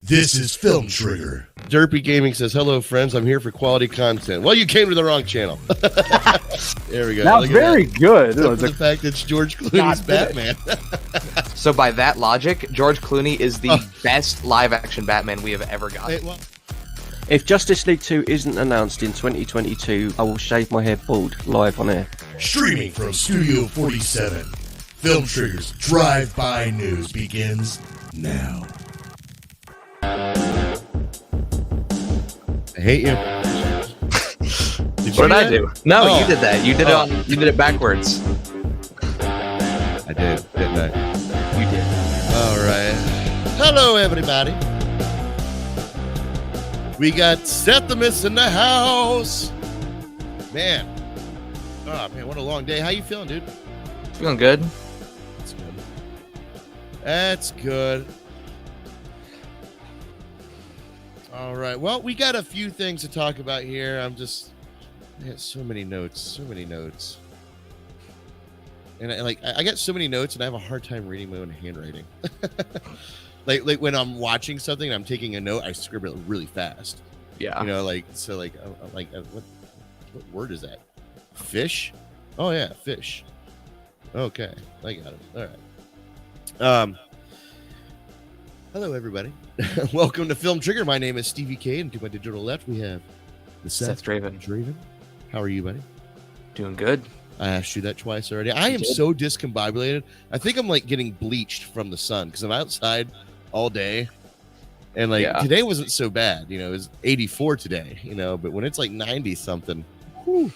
This is Film Trigger. Derpy Gaming says, hello, friends. I'm here for quality content. Well, you came to the wrong channel. There we go. Not very good. The fact that it's George Clooney's Batman. So by that logic, George Clooney is the best live-action Batman we have ever got. Hey, well, If Justice League 2 isn't announced in 2022, I will shave my hair bald live on air. Streaming from Studio 47. Film Trigger's Drive-By News begins now. I hate you. What did I do? No, you did that. You did it. You did it backwards. I did, didn't I? You did. All right. Hello, everybody. We got Sethimus in the house. Man. Oh, man, what a long day. How you feeling, dude? Feeling good. That's good. That's good. All right. Well, we got a few things to talk about here. I got so many notes. And I got so many notes and I have a hard time reading my own handwriting. like when I'm watching something and I'm taking a note, I scribble it really fast. Yeah. You know, what word is that? Fish? Oh yeah, fish. Okay, I got it. All right. Hello everybody. Welcome to Film Trigger. My name is Stevie Cade, and to my digital left we have the Seth Draven. How are you, buddy? Doing good. I asked you that twice already. I am so discombobulated. I think I'm like getting bleached from the sun because I'm outside all day. And today wasn't so bad. You know, it was 84 today, you know, but when it's like 90 something, whew.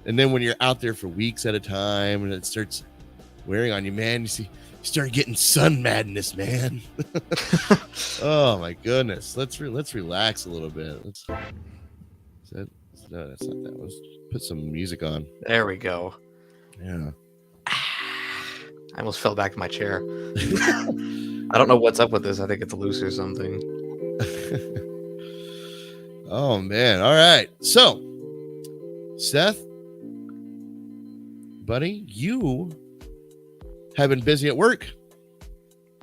And then when you're out there for weeks at a time and it starts wearing on you, man, you start getting sun madness, man. Oh my goodness. Let's relax a little bit. No, that's not that. Let's put some music on. There we go. Yeah. I almost fell back in my chair. I don't know what's up with this. I think it's loose or something. Oh man. All right. So, Seth, buddy, you have been busy at work.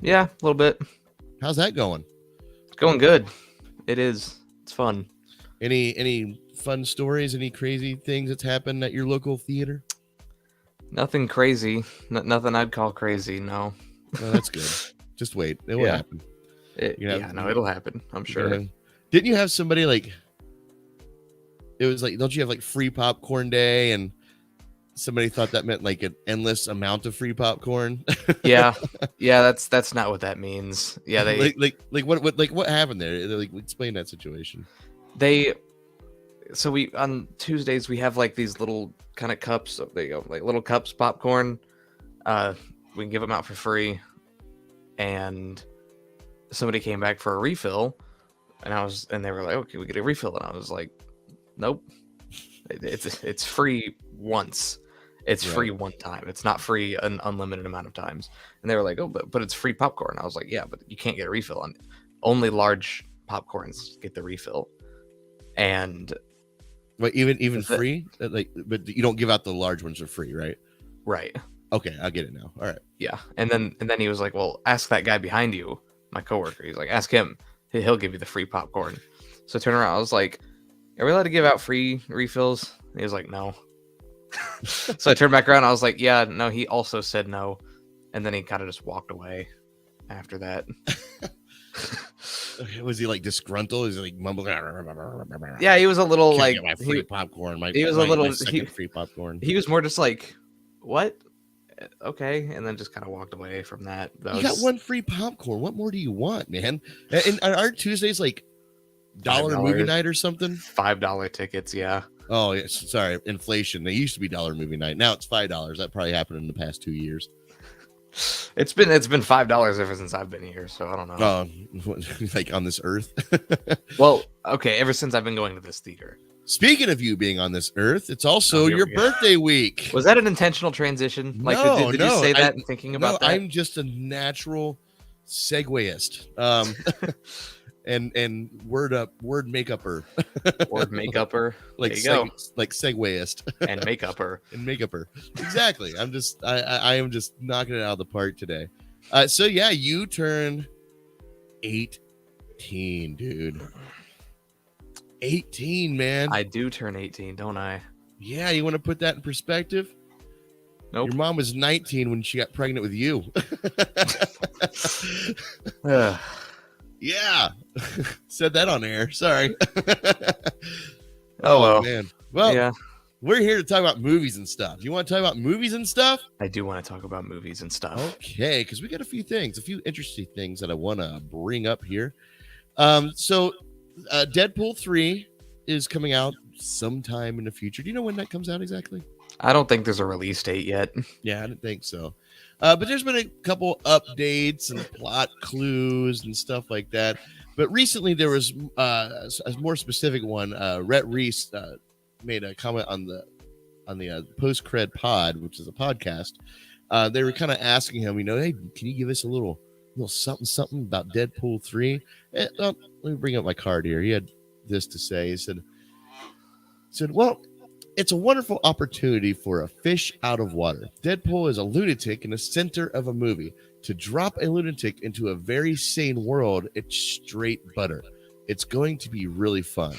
Yeah, a little bit. How's that going? It's going good. It is. It's fun. Any fun stories? Any crazy things that's happened at your local theater? Nothing crazy. Nothing I'd call crazy. No. Oh, that's good. Just wait. It will happen. It'll happen. I'm sure. Didn't you have somebody it was like, don't you have like free popcorn day, and somebody thought that meant like an endless amount of free popcorn? Yeah, that's not what that means. Yeah, they what happened there? Explain that situation. So we on Tuesdays we have like these little kind of cups. There you go, like little cups popcorn. We can give them out for free, and somebody came back for a refill, and they were like, "Okay, we get a refill," and I was like, "Nope, it's free once. It's free one time. It's not free an unlimited amount of times." And they were like, "Oh, but it's free popcorn." I was like, "Yeah, but you can't get a refill on only large popcorns get the refill." And Wait, even free? But you don't give out the large ones for free, right? Right. Okay, I get it now. All right. Yeah. And then he was like, "Well, ask that guy behind you, my coworker." He's like, "Ask him. He'll give you the free popcorn." So I turned around. I was like, "Are we allowed to give out free refills?" And he was like, "No." So I turned back around. I was like, "Yeah, no." He also said no, and then he kind of just walked away after that. Was he like disgruntled? Is he like mumbling? Yeah, he was a little Can't like get my free popcorn. He was a little free popcorn. He was more just like, "What? Okay," and then just kind of walked away from that. You got one free popcorn. What more do you want, man? And aren't Tuesdays like dollar movie night or something? $5 tickets, yeah. Oh, yes. Sorry, inflation. They used to be dollar movie night. Now it's $5. That probably happened in the past 2 years. It's been $5 ever since I've been here, so I don't know. Like on this earth. Well, okay, ever since I've been going to this theater. Speaking of you being on this earth, it's also your birthday week. Was that an intentional transition? Like, no, did you say that and thinking about that? I'm just a natural segueist. And word makeupper. Word makeupper. Like segueist. And makeupper. Exactly. I am just knocking it out of the park today. So yeah, you turn 18. 18, dude. 18, man. I do turn 18, don't I? Yeah, you want to put that in perspective? Nope. Your mom was 19 when she got pregnant with you. Yeah. Said that on air. Sorry. Oh, well. Man. Well, yeah. We're here to talk about movies and stuff. You want to talk about movies and stuff? I do want to talk about movies and stuff. Okay, because we got a few interesting things that I want to bring up here. So Deadpool 3 is coming out sometime in the future. Do you know when that comes out exactly? I don't think there's a release date yet. Yeah, I didn't think so. But there's been a couple updates and plot clues and stuff like that. But recently there was a more specific one. Rhett Reese made a comment on the Post Cred Pod, which is a podcast. They were kind of asking him, hey, can you give us a little something about Deadpool 3? Let me bring up my card here. He had this to say. He said, well, it's a wonderful opportunity for a fish out of water. Deadpool is a lunatic in the center of a movie. To drop a lunatic into a very sane world, it's straight butter. It's going to be really fun.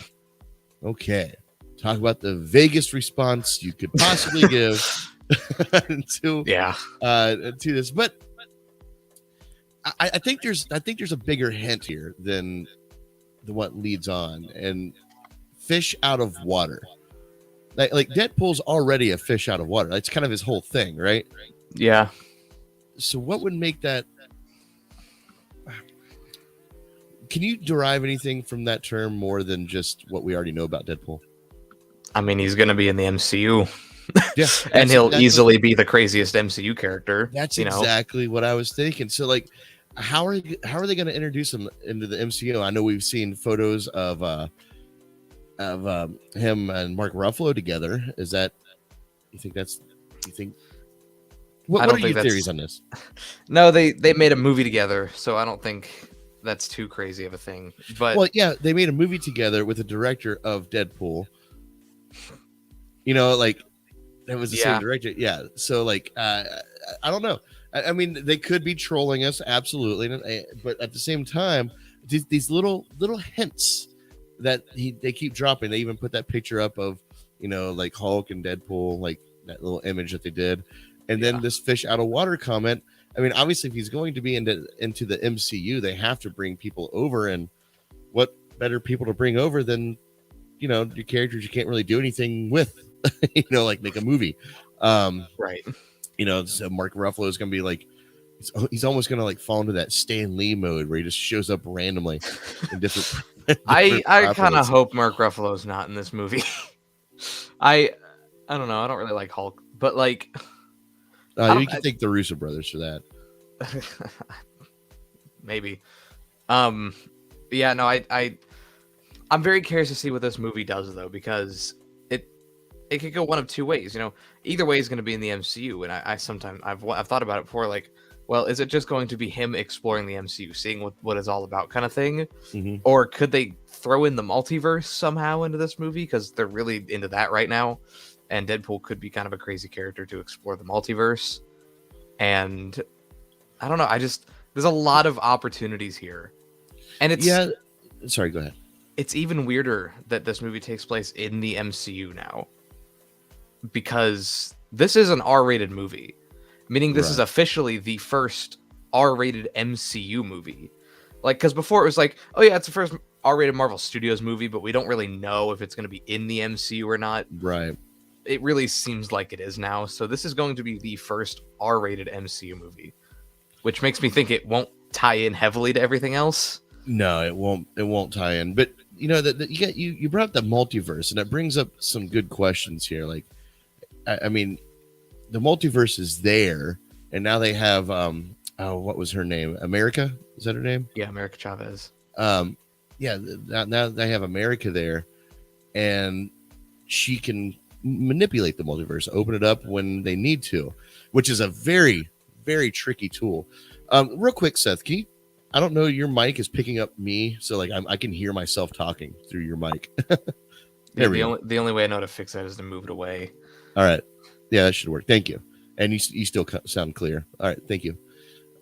Okay. Talk about the vaguest response you could possibly give to this. But I think there's a bigger hint here than what leads on. And fish out of water. Like Deadpool's already a fish out of water. That's kind of his whole thing, right? Yeah. So what would make that? Can you derive anything from that term more than just what we already know about Deadpool? I mean, he's going to be in the MCU. Yeah, and he'll easily be the craziest MCU character. That's exactly what I was thinking. So, like, how are they going to introduce him into the MCU? I know we've seen photos of him and Mark Ruffalo together. Is that you think? What are your theories on this? No, they made a movie together, so I don't think that's too crazy of a thing. But they made a movie together with the director of Deadpool. Like it was the same director. Yeah. So I don't know. I mean, they could be trolling us, absolutely, but at the same time, these little hints that they keep dropping. They even put that picture up of like Hulk and Deadpool, like that little image that they did, and then this fish out of water comment. I mean, obviously, if he's going to be into the MCU, they have to bring people over, and what better people to bring over than your characters you can't really do anything with, like make a movie, right? So Mark Ruffalo is going to be like. He's almost gonna like fall into that Stan Lee mode where he just shows up randomly in different. I kind of hope Mark Ruffalo's not in this movie. I don't know. I don't really like Hulk, but like, you can thank the Russo brothers for that. Maybe. Yeah. No. I'm very curious to see what this movie does though, because it could go one of two ways. Either way is going to be in the MCU, and I've thought about it before, like. Well, is it just going to be him exploring the MCU, seeing what it's all about kind of thing? Mm-hmm. Or could they throw in the multiverse somehow into this movie? Because they're really into that right now. And Deadpool could be kind of a crazy character to explore the multiverse. And I don't know. There's a lot of opportunities here. And it's... Yeah. Sorry, go ahead. It's even weirder that this movie takes place in the MCU now. Because this is an R-rated movie. Meaning this is officially the first R-rated MCU movie. Like, because before it was like, oh yeah, it's the first R-rated Marvel Studios movie, but we don't really know if it's going to be in the MCU or not. Right. It really seems like it is now. So this is going to be the first R-rated MCU movie, which makes me think it won't tie in heavily to everything else. No, it won't. It won't tie in. But you brought up the multiverse, and it brings up some good questions here. Like, I mean. The multiverse is there, and now they have what was her name? America? Is that her name? Yeah, America Chavez. Now they have America there, and she can manipulate the multiverse, open it up when they need to, which is a very, very tricky tool. Real quick, Seth, I don't know, your mic is picking up me, so like I can hear myself talking through your mic. The only way I know to fix that is to move it away. All right. Yeah, that should work. Thank you. And you still sound clear. All right. Thank you.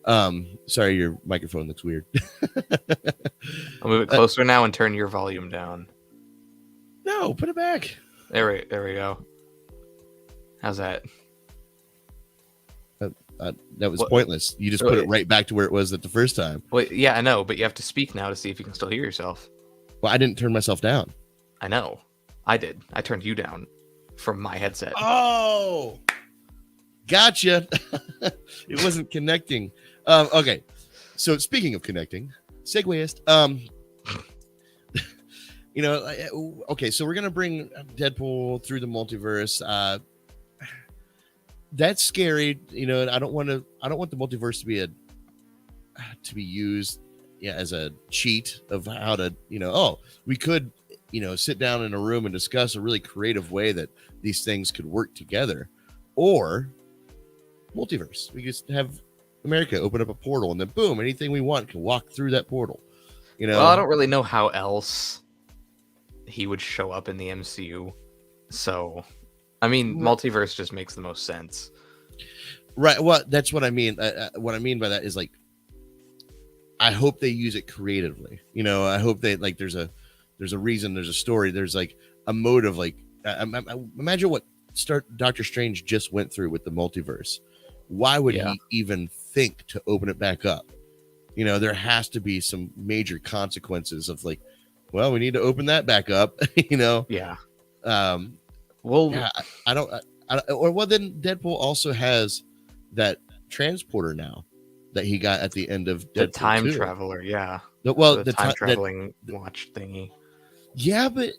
Sorry, your microphone looks weird. I'll move it closer now and turn your volume down. No, put it back. There we go. How's that? That was pointless. You just put it right back to where it was at the first time. Well, yeah, I know, but you have to speak now to see if you can still hear yourself. Well, I didn't turn myself down. I know. I did. I turned you down from my headset. Oh, gotcha. It wasn't connecting. Okay. So speaking of connecting, segueist. Okay, so we're gonna bring Deadpool through the multiverse. That's scary, and I don't want the multiverse to be used as a cheat of how to, we could, sit down in a room and discuss a really creative way that these things could work together, or multiverse. We just have America open up a portal and then boom, anything we want can walk through that portal. Well, I don't really know how else he would show up in the MCU. So, I mean, multiverse just makes the most sense. Right. Well, that's what I mean. What I mean by that is like, I hope they use it creatively. I hope they there's a reason, there's a story, there's like a motive. Like, imagine what Doctor Strange just went through with the multiverse. Why would he even think to open it back up? There has to be some major consequences of like, well, we need to open that back up. Yeah. Well, yeah, I don't. Well, then Deadpool also has that transporter now that he got at the end of Deadpool the time 2. Traveler. Yeah. Well, the time traveling watch thingy. Yeah, but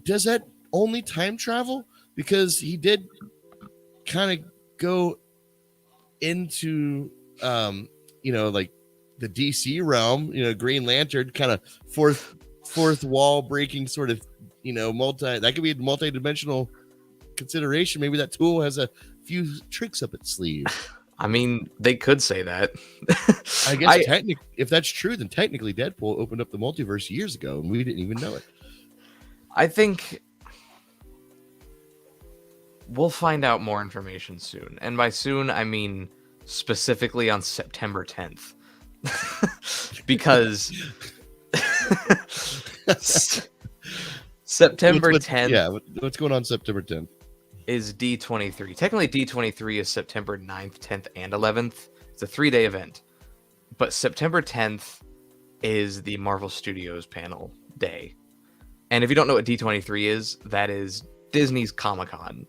does that only time travel? Because he did kind of go into, like the DC realm. Green Lantern kind of fourth wall breaking sort of. That could be a multi-dimensional consideration. Maybe that tool has a few tricks up its sleeve. I mean, they could say that. I guess if that's true, then technically Deadpool opened up the multiverse years ago and we didn't even know it. I think we'll find out more information soon. And by soon, I mean specifically on September 10th. Because September 10th. Yeah, what's going on September 10th? Is D23. Technically, D23 is September 9th, 10th, and 11th. It's a 3-day event. But September 10th is the Marvel Studios panel day. And if you don't know what D23 is, that is Disney's Comic-Con,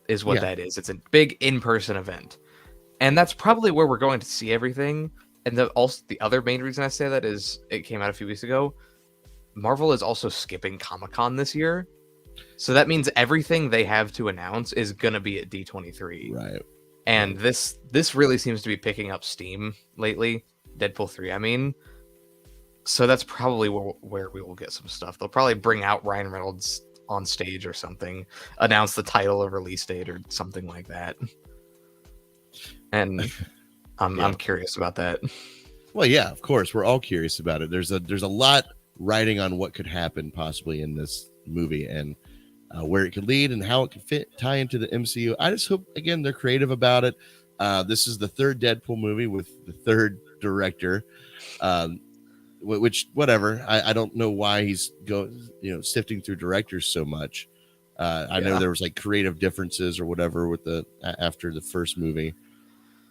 is what that is. It's a big in-person event. And that's probably where we're going to see everything. And the other main reason I say that is it came out a few weeks ago. Marvel is also skipping Comic-Con this year. So that means everything they have to announce is going to be at D23. Right. And this really seems to be picking up steam lately. Deadpool 3, I mean. So that's probably where we will get some stuff. They'll probably bring out Ryan Reynolds on stage or something. Announce the title or release date or something like that. And I'm curious about that. Well, yeah, of course. We're all curious about it. There's a lot riding on what could happen possibly in this movie and where it could lead and how it could tie into the MCU. I just hope, again, they're creative about it. This is the third Deadpool movie with the third director, which whatever. I don't know why he's sifting through directors so much. I know there was like creative differences or whatever with after the first movie,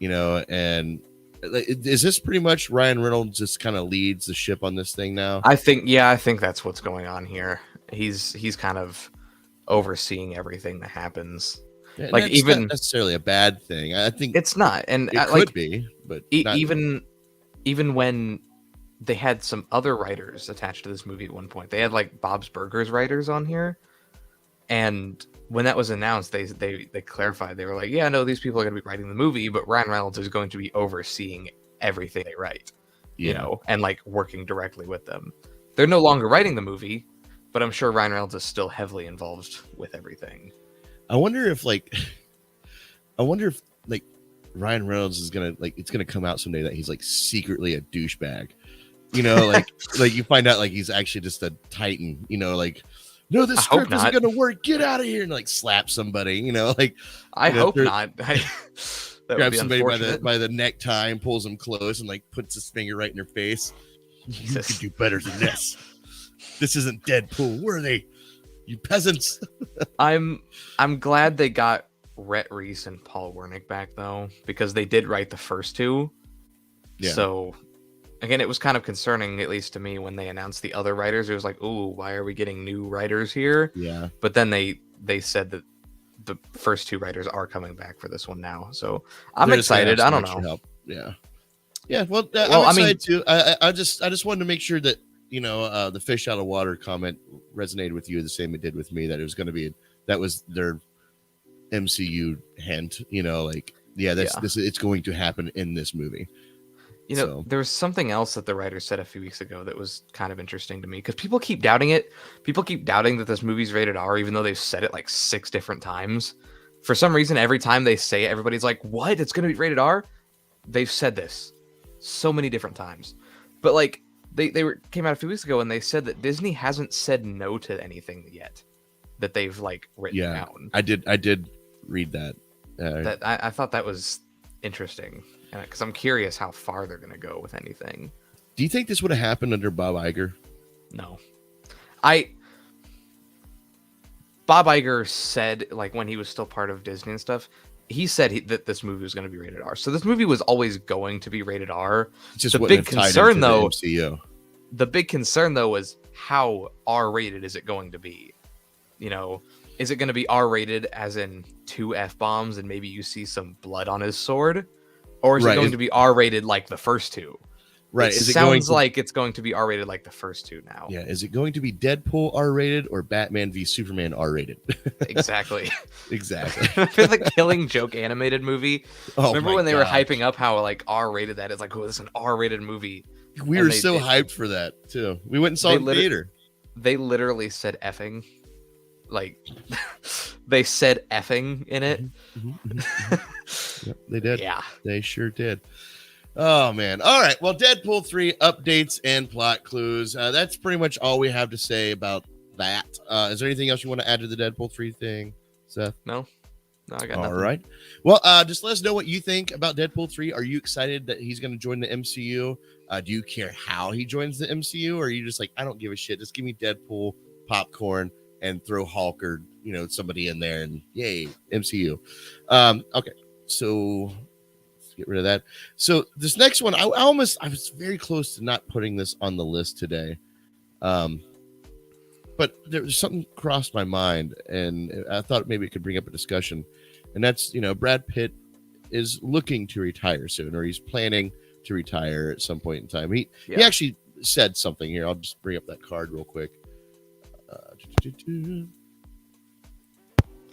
and is this pretty much Ryan Reynolds just kind of leads the ship on this thing now? I think that's what's going on here. He's kind of overseeing everything that happens. Yeah, like even not necessarily a bad thing. I think it's not, and it could be, but even when they had some other writers attached to this movie at one point, they had like Bob's Burgers writers on here, and when that was announced, they clarified. They were like, yeah, no, these people are going to be writing the movie, but Ryan Reynolds is going to be overseeing everything they write, and like working directly with them. They're no longer writing the movie, but I'm sure Ryan Reynolds is still heavily involved with everything. I wonder if Ryan Reynolds is gonna it's gonna come out someday that he's like secretly a douchebag, like you find out like he's actually just a titan, no, this script isn't gonna work, get out of here, and like slap somebody, I hope not. That would grabs be somebody unfortunate. by the necktie and pulls them close and like puts his finger right in their face. You can do better than this. This isn't Deadpool. Where are they? You peasants. I'm glad they got Rhett Reese and Paul Wernick back though, because they did write the first two. Yeah. So again, it was kind of concerning, at least to me, when they announced the other writers. It was like, ooh, why are we getting new writers here? Yeah. But then they said that the first two writers are coming back for this one now. So I'm excited. I don't know. Help. Yeah. Yeah. Well, well, I'm excited too. I just wanted to make sure that, you know, the fish out of water comment resonated with you the same it did with me, that it was going to be, that was their MCU hint, you know, like, this it's going to happen in this movie. You know, there was something else that the writer said a few weeks ago that was kind of interesting to me, because people keep doubting it. People keep doubting that this movie's rated R, even though they've said it like 6 different times. For some reason, every time they say it, everybody's like, what? It's going to be rated R? They've said this so many different times. But like, they came out a few weeks ago and they said that Disney hasn't said no to anything yet that they've like written down. I did read that. I thought that was interesting, because I'm curious how far they're going to go with anything. Do you think this would have happened under Bob Iger? No. Bob Iger said, like, when he was still part of Disney and stuff, he said that this movie was going to be rated R. So this movie was always going to be rated R. Just the big concern, though, MCU. The big concern, though, was how R-rated is it going to be? You know, is it going to be R-rated as in 2 F-bombs and maybe you see some blood on his sword? Or is it going to be R-rated like the first 2? Right. It sounds like it's going to be R-rated like the first 2 now. Yeah. Is it going to be Deadpool R-rated or Batman v Superman R-rated? Exactly. Exactly. For the Killing Joke animated movie. Remember when they were hyping up how like R-rated that is? Like, oh, this is an R-rated movie. We were so hyped for that too. We went and saw it in theater. They literally said effing. Like, they said effing in it. Yep, they did. Yeah. They sure did. Oh, man. All right. Well, Deadpool 3 updates and plot clues. That's pretty much all we have to say about that. Is there anything else you want to add to the Deadpool 3 thing, Seth? No, I got nothing. All right. Well, just let us know what you think about Deadpool 3. Are you excited that he's going to join the MCU? Do you care how he joins the MCU? Or are you just like, I don't give a shit. Just give me Deadpool, popcorn, and throw Hulk or, you know, somebody in there and yay, MCU. Okay. So let's get rid of that. So this next one, I was very close to not putting this on the list today. But there's something crossed my mind and I thought maybe it could bring up a discussion. And that's, you know, Brad Pitt is looking to retire soon, or he's planning to retire at some point in time. He actually said something here. I'll just bring up that card real quick.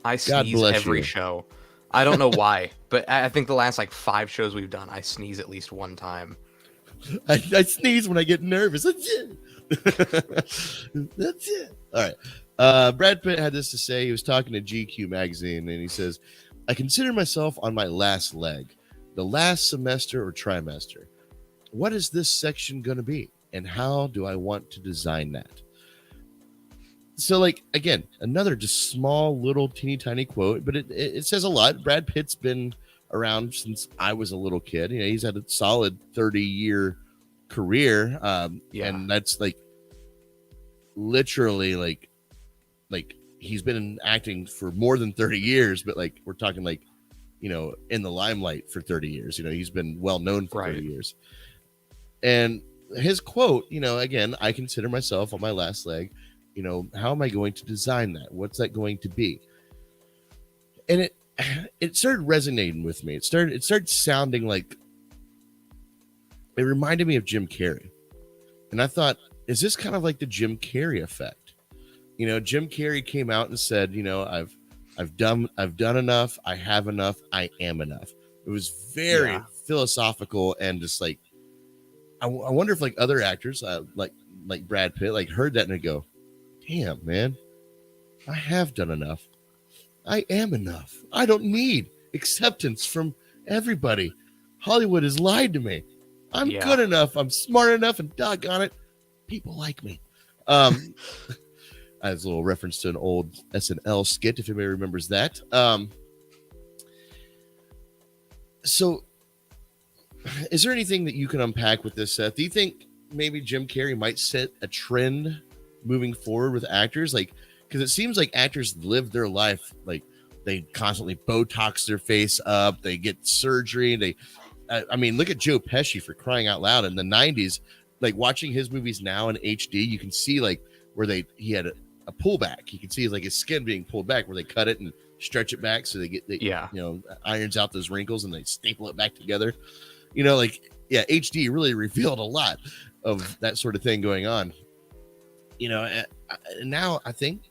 I sneeze every show. I don't know why, but I think the last like 5 shows we've done, I sneeze at least one time. I sneeze when I get nervous. That's it. That's it. All right. Brad Pitt had this to say. He was talking to GQ magazine, and he says, "I consider myself on my last leg, the last semester or trimester. What is this section going to be, and how do I want to design that?" So, like, again, another just small, little, teeny tiny quote, but it says a lot. Brad Pitt's been around since I was a little kid. You know, he's had a solid 30-year career, and that's like literally like he's been in acting for more than 30 years, but like we're talking like, you know, in the limelight for 30 years. You know, he's been well known for 30 years. And his quote, you know, again, I consider myself on my last leg. You know, how am I going to design that? What's that going to be? And it started resonating with me. It started sounding like, it reminded me of Jim Carrey. And I thought, is this kind of like the Jim Carrey effect? You know, Jim Carrey came out and said, you know, I've done enough. I have enough. I am enough. It was very philosophical and just like, I wonder if like other actors like Brad Pitt like heard that and they go, damn, man, I have done enough. I am enough. I don't need acceptance from everybody. Hollywood has lied to me. I'm good enough. I'm smart enough, and doggone it, people like me. As a little reference to an old SNL skit, if anybody remembers that. So, is there anything that you can unpack with this, Seth? Do you think maybe Jim Carrey might set a trend moving forward with actors? Like, because it seems like actors live their life like they constantly Botox their face up, they get surgery. I mean, look at Joe Pesci, for crying out loud. In the 90s, like watching his movies now in HD, you can see like where he had a pullback. You can see like his skin being pulled back where they cut it and stretch it back so irons out those wrinkles and they staple it back together. HD really revealed a lot of that sort of thing going on. And now I think,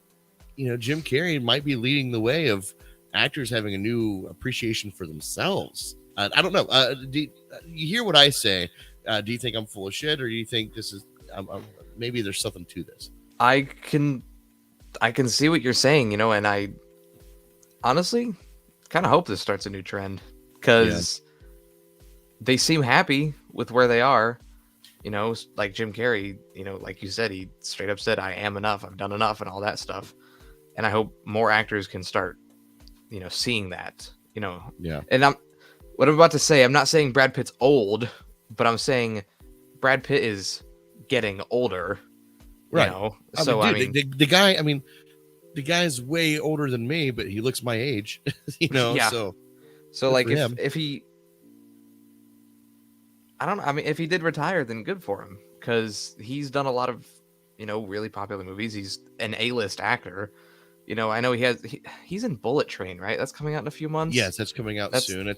Jim Carrey might be leading the way of actors having a new appreciation for themselves. I don't know. Do you hear what I say? Do you think I'm full of shit, or do you think this is maybe there's something to this? I can see what you're saying, and I honestly kind of hope this starts a new trend because they seem happy with where they are. Like Jim Carrey, like you said, he straight up said, "I am enough. I've done enough," and all that stuff. And I hope more actors can start, seeing that. Yeah. And what I'm about to say, I'm not saying Brad Pitt's old, but I'm saying Brad Pitt is getting older. Right. The guy, the guy's way older than me, but he looks my age, Yeah. So like if he, I don't know. I mean, if he did retire, then good for him, because he's done a lot of, really popular movies. He's an A-list actor. I know he's in Bullet Train, right? That's coming out in a few months. Yes, that's coming out soon.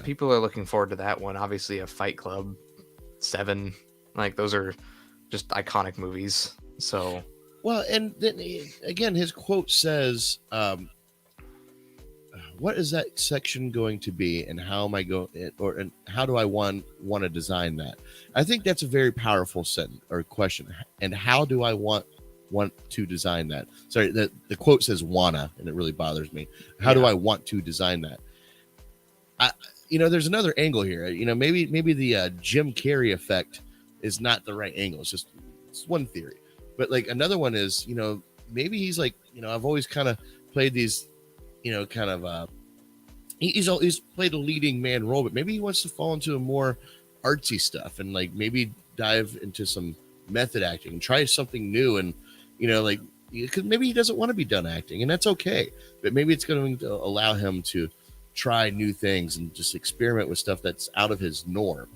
People are looking forward to that one. Obviously, a Fight Club, 7, like those are just iconic movies. So, well, and then again, his quote says, "What is that section going to be, and how am I going, and how do I want to design that?" I think that's a very powerful sentence or question. And how do I want to design that? Sorry, the quote says "wanna," and it really bothers me. How do I want to design that? There's another angle here. Maybe the Jim Carrey effect is not the right angle. It's one theory, but like another one is, maybe he's like, I've always kind of played these, he's played a leading man role, but maybe he wants to fall into a more artsy stuff and like maybe dive into some method acting and try something new. And, because maybe he doesn't want to be done acting, and that's okay. But maybe it's going to allow him to try new things and just experiment with stuff that's out of his norm.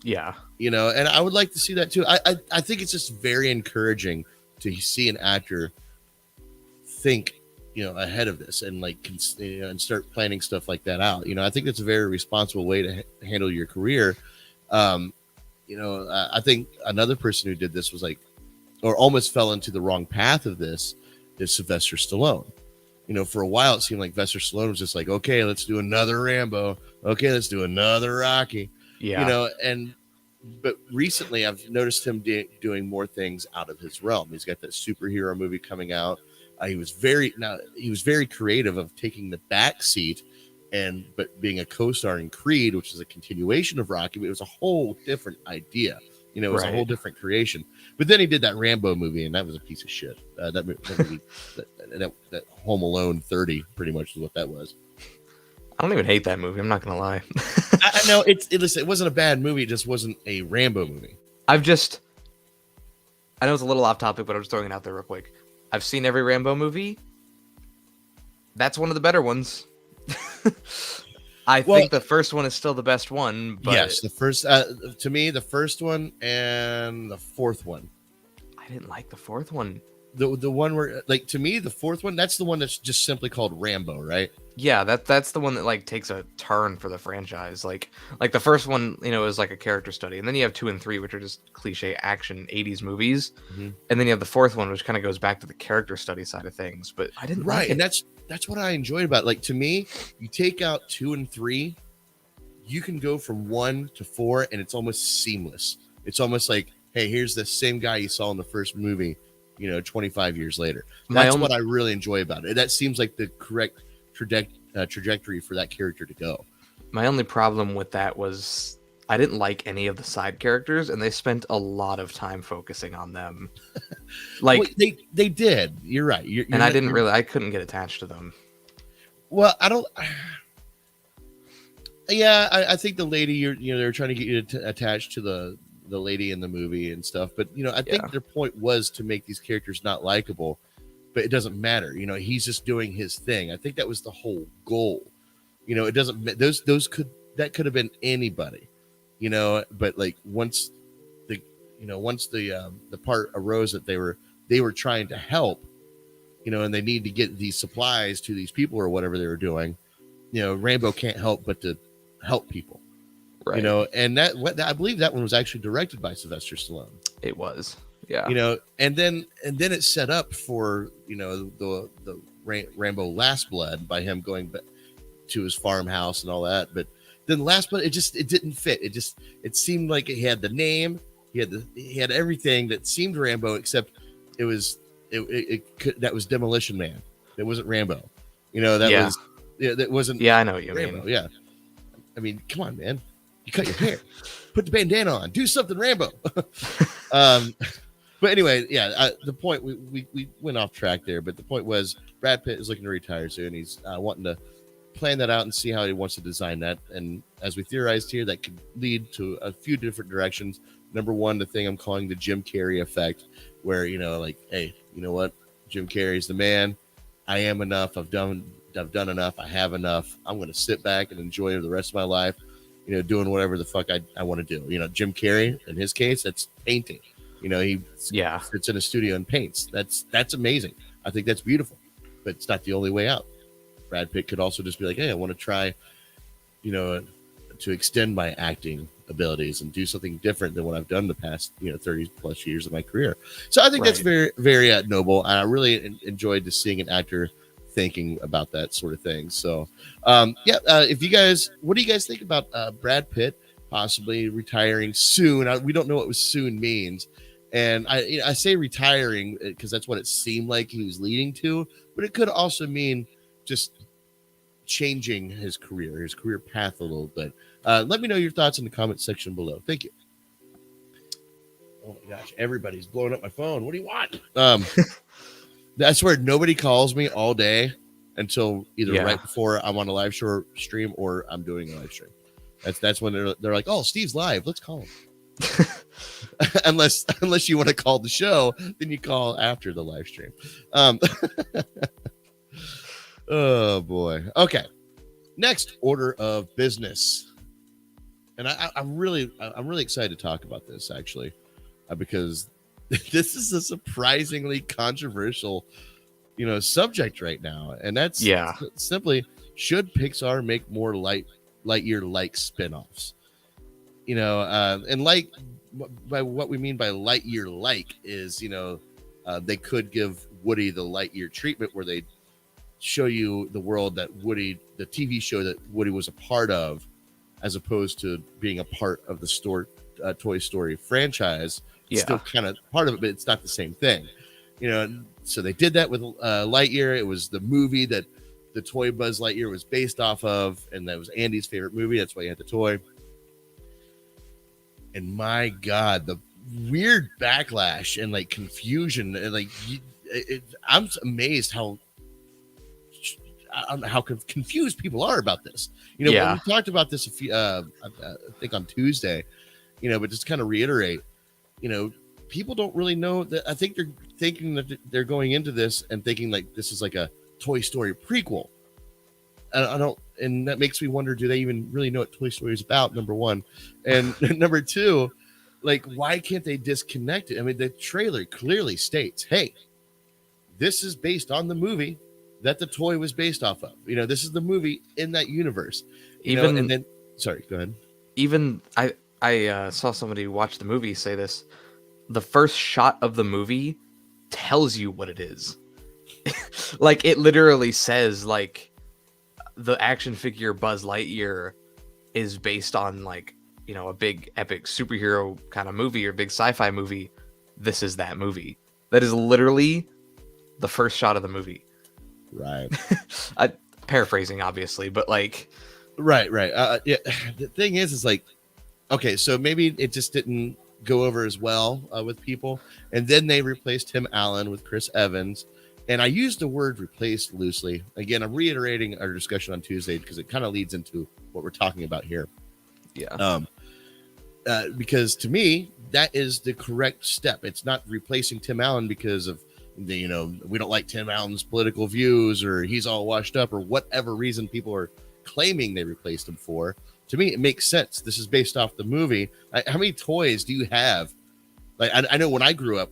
Yeah. And I would like to see that too. I think it's just very encouraging to see an actor think, ahead of this and like, and start planning stuff like that out. I think that's a very responsible way to handle your career. I think another person who did this was like, or almost fell into the wrong path of this, is Sylvester Stallone. For a while, it seemed like Sylvester Stallone was just like, okay, let's do another Rambo. Okay, let's do another Rocky. Yeah. But recently I've noticed him doing more things out of his realm. He's got that superhero movie coming out. He was very creative of taking the back seat but being a co-star in Creed, which is a continuation of Rocky, but it was a whole different idea. It was a whole different creation. But then he did that Rambo movie, and that was a piece of shit. That movie, that Home Alone 30, pretty much is what that was. I don't even hate that movie. I'm not gonna lie. I know it wasn't a bad movie. It just wasn't a Rambo movie. I know it's a little off topic, but I'm just throwing it out there real quick. I've seen every Rambo movie. That's one of the better ones. I think the first one is still the best one. But yes, the first, to me, the first one and the fourth one. I didn't like the fourth one. The one where, like, to me, the fourth one, that's the one that's just simply called Rambo, right? Yeah, that's the one that like takes a turn for the franchise. Like the first one, is like a character study, and then you have 2 and 3, which are just cliche action 80s movies, and then you have the fourth one, which kind of goes back to the character study side of things. But I didn't like it. And that's what I enjoyed about it. Like, to me, you take out 2 and 3, you can go from 1 to 4, and it's almost seamless. It's almost like, hey, here's the same guy you saw in the first movie, 25 years later. That's what I really enjoy about it. That seems like the correct trajectory for that character to go. My only problem with that was I didn't like any of the side characters, and they spent a lot of time focusing on them. Like, well, they did. You're right. I couldn't get attached to them. Well, Yeah, I think the lady they're trying to get you attached to the lady in the movie and stuff, but I think their point was to make these characters not likable, but it doesn't matter. He's just doing his thing. I think that was the whole goal. It doesn't that could have been anybody, but like once the part arose that they were trying to help, and they need to get these supplies to these people or whatever they were doing, Rambo can't help but to help people, right? And I believe that one was actually directed by Sylvester Stallone. It was, yeah. And then it's set up for the Rambo Last Blood by him going to his farmhouse and all that, but then Last Blood it didn't fit. It seemed like he had the name, he had everything that seemed Rambo, except it was that was Demolition Man. It wasn't Rambo. That wasn't. Yeah, I know what you Rambo. mean. Yeah, I mean, come on, man. You cut your hair, put the bandana on, do something, Rambo. But anyway, the point we went off track there, but the point was Brad Pitt is looking to retire soon. He's wanting to plan that out and see how he wants to design that. And as we theorized here, that could lead to a few different directions. Number one, the thing I'm calling the Jim Carrey effect, where hey, you know what, Jim Carrey's the man. I am enough. I've done enough. I have enough. I'm going to sit back and enjoy the rest of my life, doing whatever the fuck I want to do. Jim Carrey, in his case, that's painting. He sits in a studio and paints. That's amazing. I think that's beautiful, but it's not the only way out. Brad Pitt could also just be like, hey, I want to try, to extend my acting abilities and do something different than what I've done the past, 30 plus years of my career. So I think that's very, very noble. And I really enjoyed seeing an actor thinking about that sort of thing. So, if you guys, what do you guys think about Brad Pitt possibly retiring soon? We don't know what soon means. And I say retiring because that's what it seemed like he was leading to, but it could also mean just changing his career path a little bit. Let me know your thoughts in the comment section below. Thank you. Oh my gosh, everybody's blowing up my phone. What do you want? That's where nobody calls me all day until either right before I'm on a live stream or I'm doing a live stream. That's when they're like, oh, Steve's live. Let's call him. unless you want to call the show, then you call after the live stream. Oh boy. Okay. Next order of business. And I'm really excited to talk about this actually, because this is a surprisingly controversial, subject right now. And that's simply, should Pixar make more Lightyear-like spin-offs? And by what we mean by Lightyear-like is, they could give Woody the Lightyear treatment where they show you the world that Woody, the TV show that Woody was a part of, as opposed to being a part of the Toy Story franchise. It's still kind of part of it, but it's not the same thing. So they did that with Lightyear. It was the movie that the toy Buzz Lightyear was based off of, and that was Andy's favorite movie. That's why he had the toy. And my God, the weird backlash and confusion, and I'm amazed how confused people are about this. When we talked about this a few, I think on Tuesday, but just kind of reiterate, people don't really know that. I think they're thinking that they're going into this and thinking this is like a Toy Story prequel. I don't, and that makes me wonder, do they even really know what Toy Story is about? Number one, and number two, why can't they disconnect it? I mean, the trailer clearly states, hey, this is based on the movie that the toy was based off of. This is the movie in that universe. And then, sorry, go ahead. Even I saw somebody watch the movie say this. The first shot of the movie tells you what it is. It literally says the action figure Buzz Lightyear is based on a big epic superhero kind of movie or big sci-fi movie. This is that movie. That is literally the first shot of the movie. Right. Paraphrasing, obviously, but right. The thing is okay, so maybe it just didn't go over as well with people, and then they replaced Tim Allen with Chris Evans, And I used the word replaced loosely. Again, I'm reiterating our discussion on Tuesday because it kind of leads into what we're talking about here. Yeah. Because to me, that is the correct step. It's not replacing Tim Allen because of we don't like Tim Allen's political views or he's all washed up or whatever reason people are claiming they replaced him for. To me, it makes sense. This is based off the movie. How many toys do you have? Like I know when I grew up,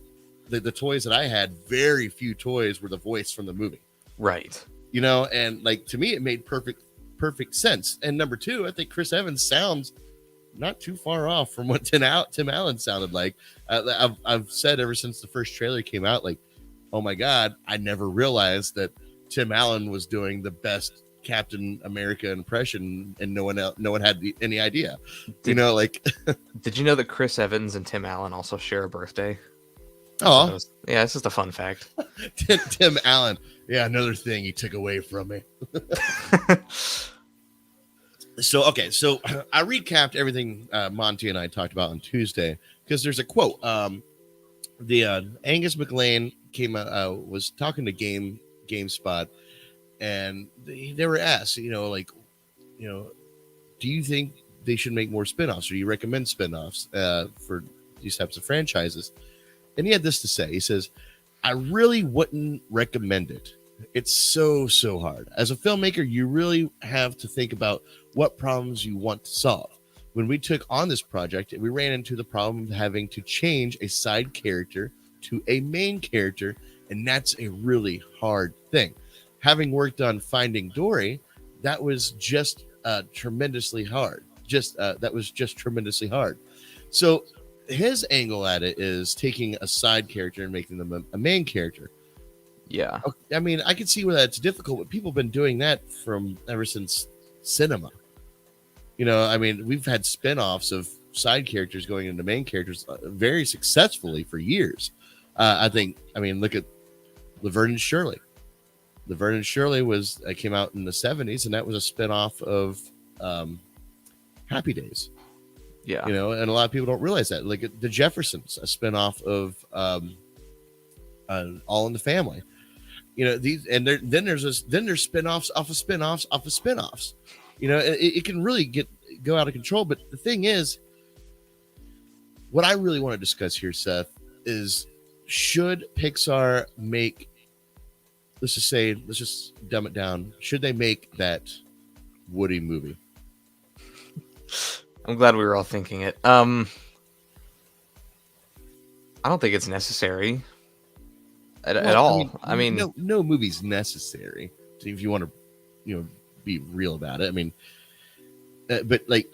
the toys that I had, very few toys were the voice from the movie. Right. And like to me, it made perfect sense. And number two, I think Chris Evans sounds not too far off from what Tim Allen sounded like. I've said ever since the first trailer came out, like, oh my God, I never realized that Tim Allen was doing the best Captain America impression, and no one had any idea. Did you know that Chris Evans and Tim Allen also share a birthday? Oh, yeah, it's just a fun fact. Tim Allen, yeah, another thing he took away from me. So I recapped everything Monte and I talked about on Tuesday because there's a quote. The Angus McLean was talking to GameSpot, and they were asked, do you think they should make more spinoffs, or do you recommend spinoffs for these types of franchises? And he had this to say. He says, I really wouldn't recommend it. It's so hard. As a filmmaker, you really have to think about what problems you want to solve. When we took on this project, we ran into the problem of having to change a side character to a main character, and that's a really hard thing. Having worked on Finding Dory, that was just tremendously hard. That was just tremendously hard. So his angle at it is taking a side character and making them a main character. Yeah. I mean, I can see where that's difficult, but people have been doing that ever since cinema. I mean, we've had spinoffs of side characters going into main characters very successfully for years. Look at Laverne and Shirley. Laverne and Shirley came out in the 70s, and that was a spinoff of Happy Days. Yeah. And a lot of people don't realize that. Like The Jeffersons, a spinoff of All in the Family. Then there's spinoffs off of spinoffs off of spinoffs. It can really go out of control. But the thing is, what I really want to discuss here, Seth, is should Pixar make, let's just dumb it down. Should they make that Woody movie? I'm glad we were all thinking it. I don't think it's necessary at all. I mean, no movie's necessary if you want to, be real about it. I mean, but like,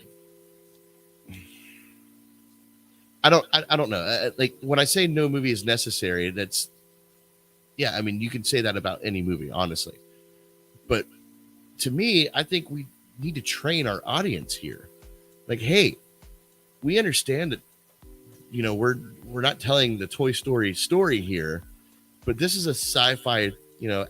I don't know. Like when I say no movie is necessary, that's, yeah. I mean, you can say that about any movie, honestly. But to me, I think we need to train our audience here. Like, hey, we understand that, we're not telling the Toy Story story here, but this is a sci-fi,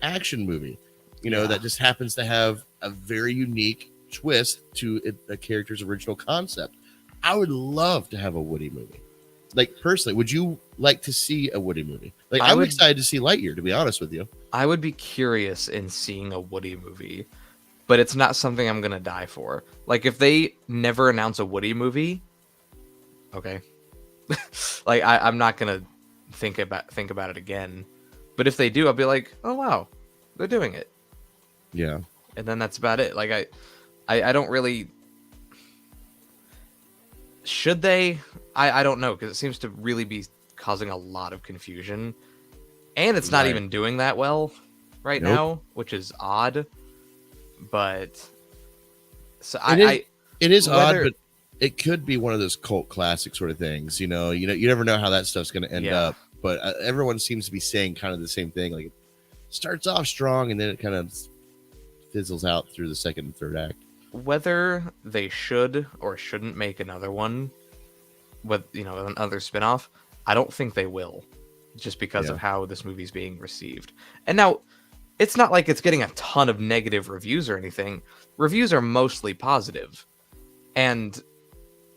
action movie, that just happens to have a very unique twist to a character's original concept. I would love to have a Woody movie. Like, personally, would you like to see a Woody movie? Like, I'm excited to see Lightyear, to be honest with you. I would be curious in seeing a Woody movie, but it's not something I'm gonna die for. Like, if they never announce a Woody movie, okay, like I'm not gonna think about it again. But if they do, I'll be like, oh wow, they're doing it. Yeah. And then that's about it. Like I don't really. Should they? I don't know, because it seems to really be causing a lot of confusion, and it's not even doing that well right now, which is odd. But so it is odd, but it could be one of those cult classic sort of things. You never know how that stuff's going to end up. But everyone seems to be saying kind of the same thing. Like, it starts off strong and then it kind of fizzles out through the second and third act. Whether they should or shouldn't make another one with another spinoff, I don't think they will, just because of how this movie's being received. And now, it's not like it's getting a ton of negative reviews or anything. Reviews are mostly positive. And,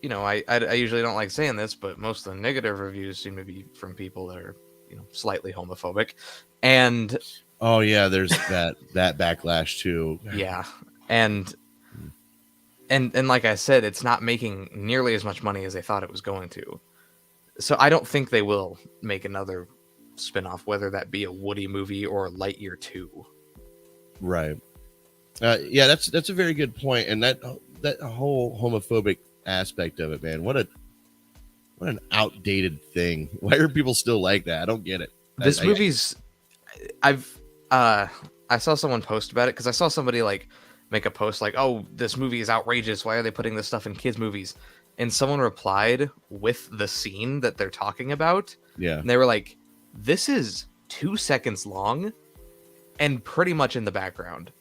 I usually don't like saying this, but most of the negative reviews seem to be from people that are, slightly homophobic. And Oh yeah, there's that backlash too. Yeah, and like I said, it's not making nearly as much money as they thought it was going to. So I don't think they will make another spin-off, whether that be a Woody movie or Lightyear 2. Right. Yeah, that's a very good point, and that whole homophobic aspect of it, man. What an outdated thing. Why are people still like that? I don't get it. This movie's I saw someone post about it because I saw somebody like make a post like, "Oh, this movie is outrageous. Why are they putting this stuff in kids' movies?" And someone replied with the scene that they're talking about. Yeah. And they were like, "This is 2 seconds long and pretty much in the background."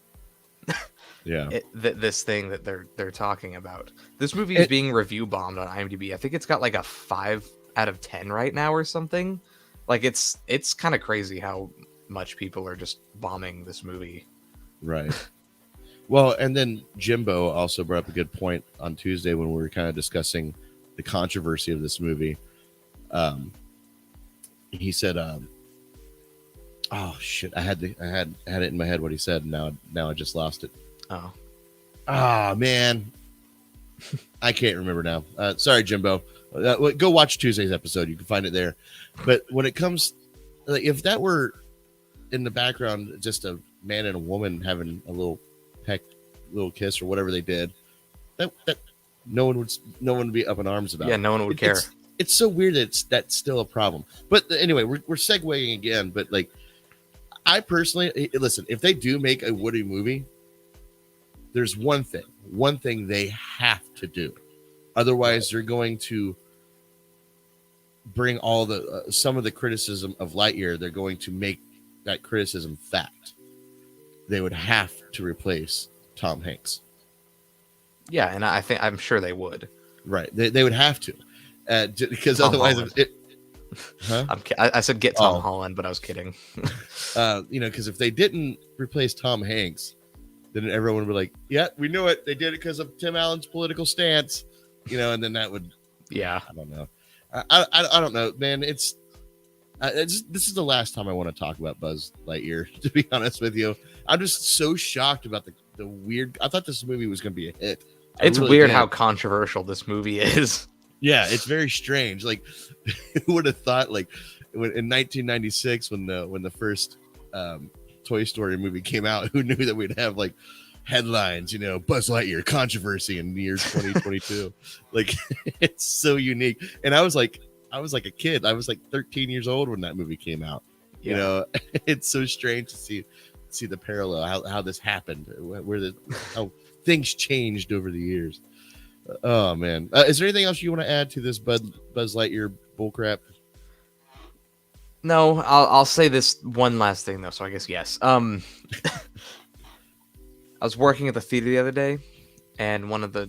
Yeah. This thing that they're talking about. This movie is being review bombed on IMDb. I think it's got like a 5 out of 10 right now or something. Like it's kind of crazy how much people are just bombing this movie. Right. Well, and then Jimbo also brought up a good point on Tuesday when we were kind of discussing the controversy of this movie. He said, "Oh shit, I had it in my head what he said. And now I just lost it." Oh man, I can't remember now. Sorry, Jimbo. Go watch Tuesday's episode. You can find it there. But when it comes, like, if that were in the background, just a man and a woman having a little kiss or whatever they did, that no one would be up in arms about. Yeah, no one would care. It's so weird that that's still a problem. But anyway, we're segueing again. But like, I personally listen. If they do make a Woody movie, there's one thing they have to do. Otherwise, they're going to bring all the some of the criticism of Lightyear. They're going to make that criticism fact. They would have to replace Tom Hanks. Yeah, and I'm sure they would. Right, they would have to, because Tom otherwise, Holland. Huh? I said get Tom Holland, but I was kidding. Because if they didn't replace Tom Hanks, then everyone would be like, "Yeah, we knew it. They did it because of Tim Allen's political stance," and then that would, yeah, I don't know. I don't know, man. This is the last time I want to talk about Buzz Lightyear. To be honest with you, I'm just so shocked about the weird. I thought this movie was going to be a hit. It's really weird how controversial this movie is. Yeah, it's very strange. Like, who would have thought? Like, in 1996, when the first Toy Story movie came out, who knew that we'd have like headlines, Buzz Lightyear controversy in the year 2022. Like, it's so unique. And I was like a kid. I was like 13 years old when that movie came out. It's so strange to see the parallel, how this happened, how things changed over the years. Oh man, is there anything else you want to add to this Buzz Lightyear bullcrap? No, I'll say this one last thing though. So I guess yes. I was working at the theater the other day, and one of the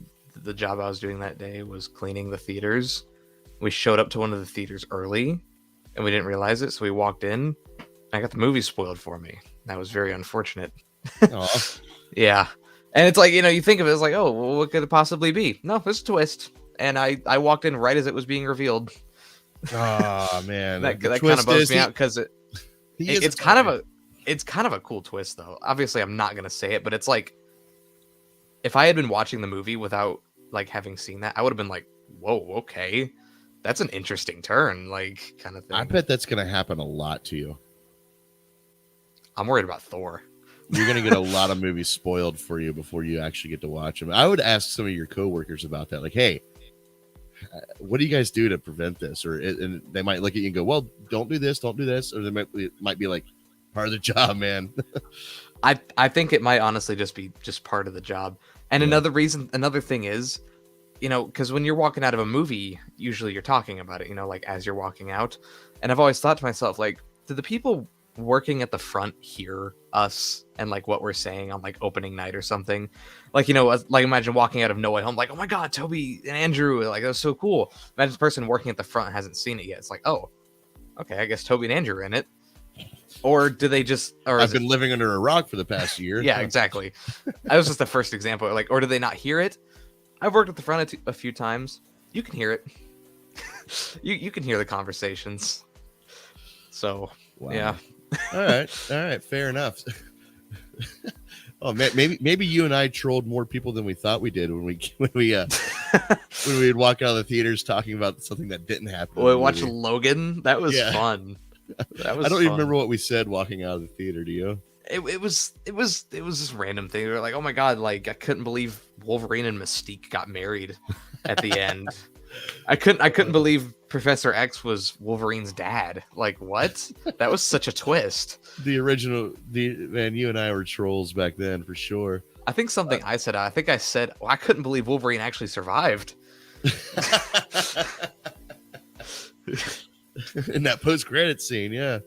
job I was doing that day was cleaning the theaters. We showed up to one of the theaters early, and we didn't realize it, so we walked in. And I got the movie spoiled for me. That was very unfortunate. Yeah. And it's like, you think of it as like, oh, well, what could it possibly be? No, there's a twist. And I walked in right as it was being revealed. Oh man, that kind of bugs me out because it's kind of a cool twist though. Obviously, I'm not gonna say it, but it's like if I had been watching the movie without like having seen that, I would have been like, whoa, okay, that's an interesting turn, like kind of thing. I bet that's gonna happen a lot to you. I'm worried about Thor. You're going to get a lot of movies spoiled for you before you actually get to watch them. I would ask some of your coworkers about that. Like, hey, what do you guys do to prevent this? And they might look at you and go, well, don't do this. Or they might be like, part of the job, man. I think it might honestly just be part of the job. And another thing is, because when you're walking out of a movie, usually you're talking about it, like as you're walking out. And I've always thought to myself, like, do the people working at the front hear us and like what we're saying on like opening night or something? Like, like imagine walking out of No Way Home, like, oh my God, Toby and Andrew, like that was so cool. Imagine the person working at the front hasn't seen it yet. It's like, oh, okay, I guess Toby and Andrew are in it. Or do they just? Or I've been living under a rock for the past year. Yeah, exactly. That was just the first example. Like, or do they not hear it? I've worked at the front a few times. You can hear it. you can hear the conversations. So wow. Yeah. All right, fair enough. Oh man, maybe you and I trolled more people than we thought we did when we would walk out of the theaters talking about something that didn't happen. We watched Logan. That was fun. That was. I don't even remember what we said walking out of the theater. Do you? It was this random thing. We were like, oh my god, like I couldn't believe Wolverine and Mystique got married at the end. I couldn't believe Professor X was Wolverine's dad. Like what? That was such a twist. Man, you and I were trolls back then for sure. I think something I said well, I couldn't believe Wolverine actually survived. In that post-credit scene, yeah.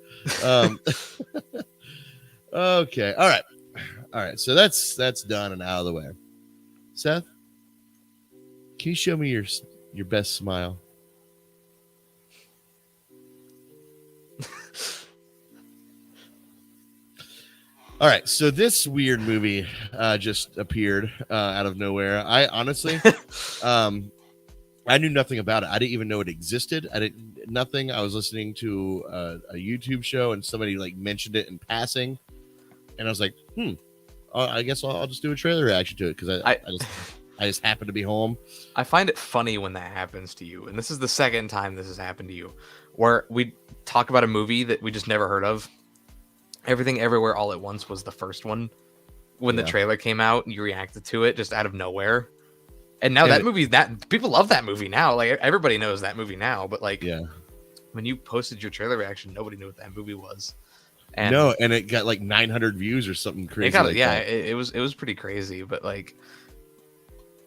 Okay, all right. So that's done and out of the way. Seth, can you show me your best smile? All right, so this weird movie just appeared out of nowhere. I honestly, I knew nothing about it. I didn't even know it existed. Nothing. I was listening to a YouTube show and somebody like mentioned it in passing, and I was like, I guess I'll just do a trailer reaction to it because I just happened to be home. I find it funny when that happens to you, and this is the second time this has happened to you, where we talk about a movie that we just never heard of. Everything Everywhere All at Once was the first one. When the trailer came out, you reacted to it just out of nowhere. And now people love that movie now. Like everybody knows that movie now, but like when you posted your trailer reaction, nobody knew what that movie was. And it got like 900 views or something crazy. It was pretty crazy, but like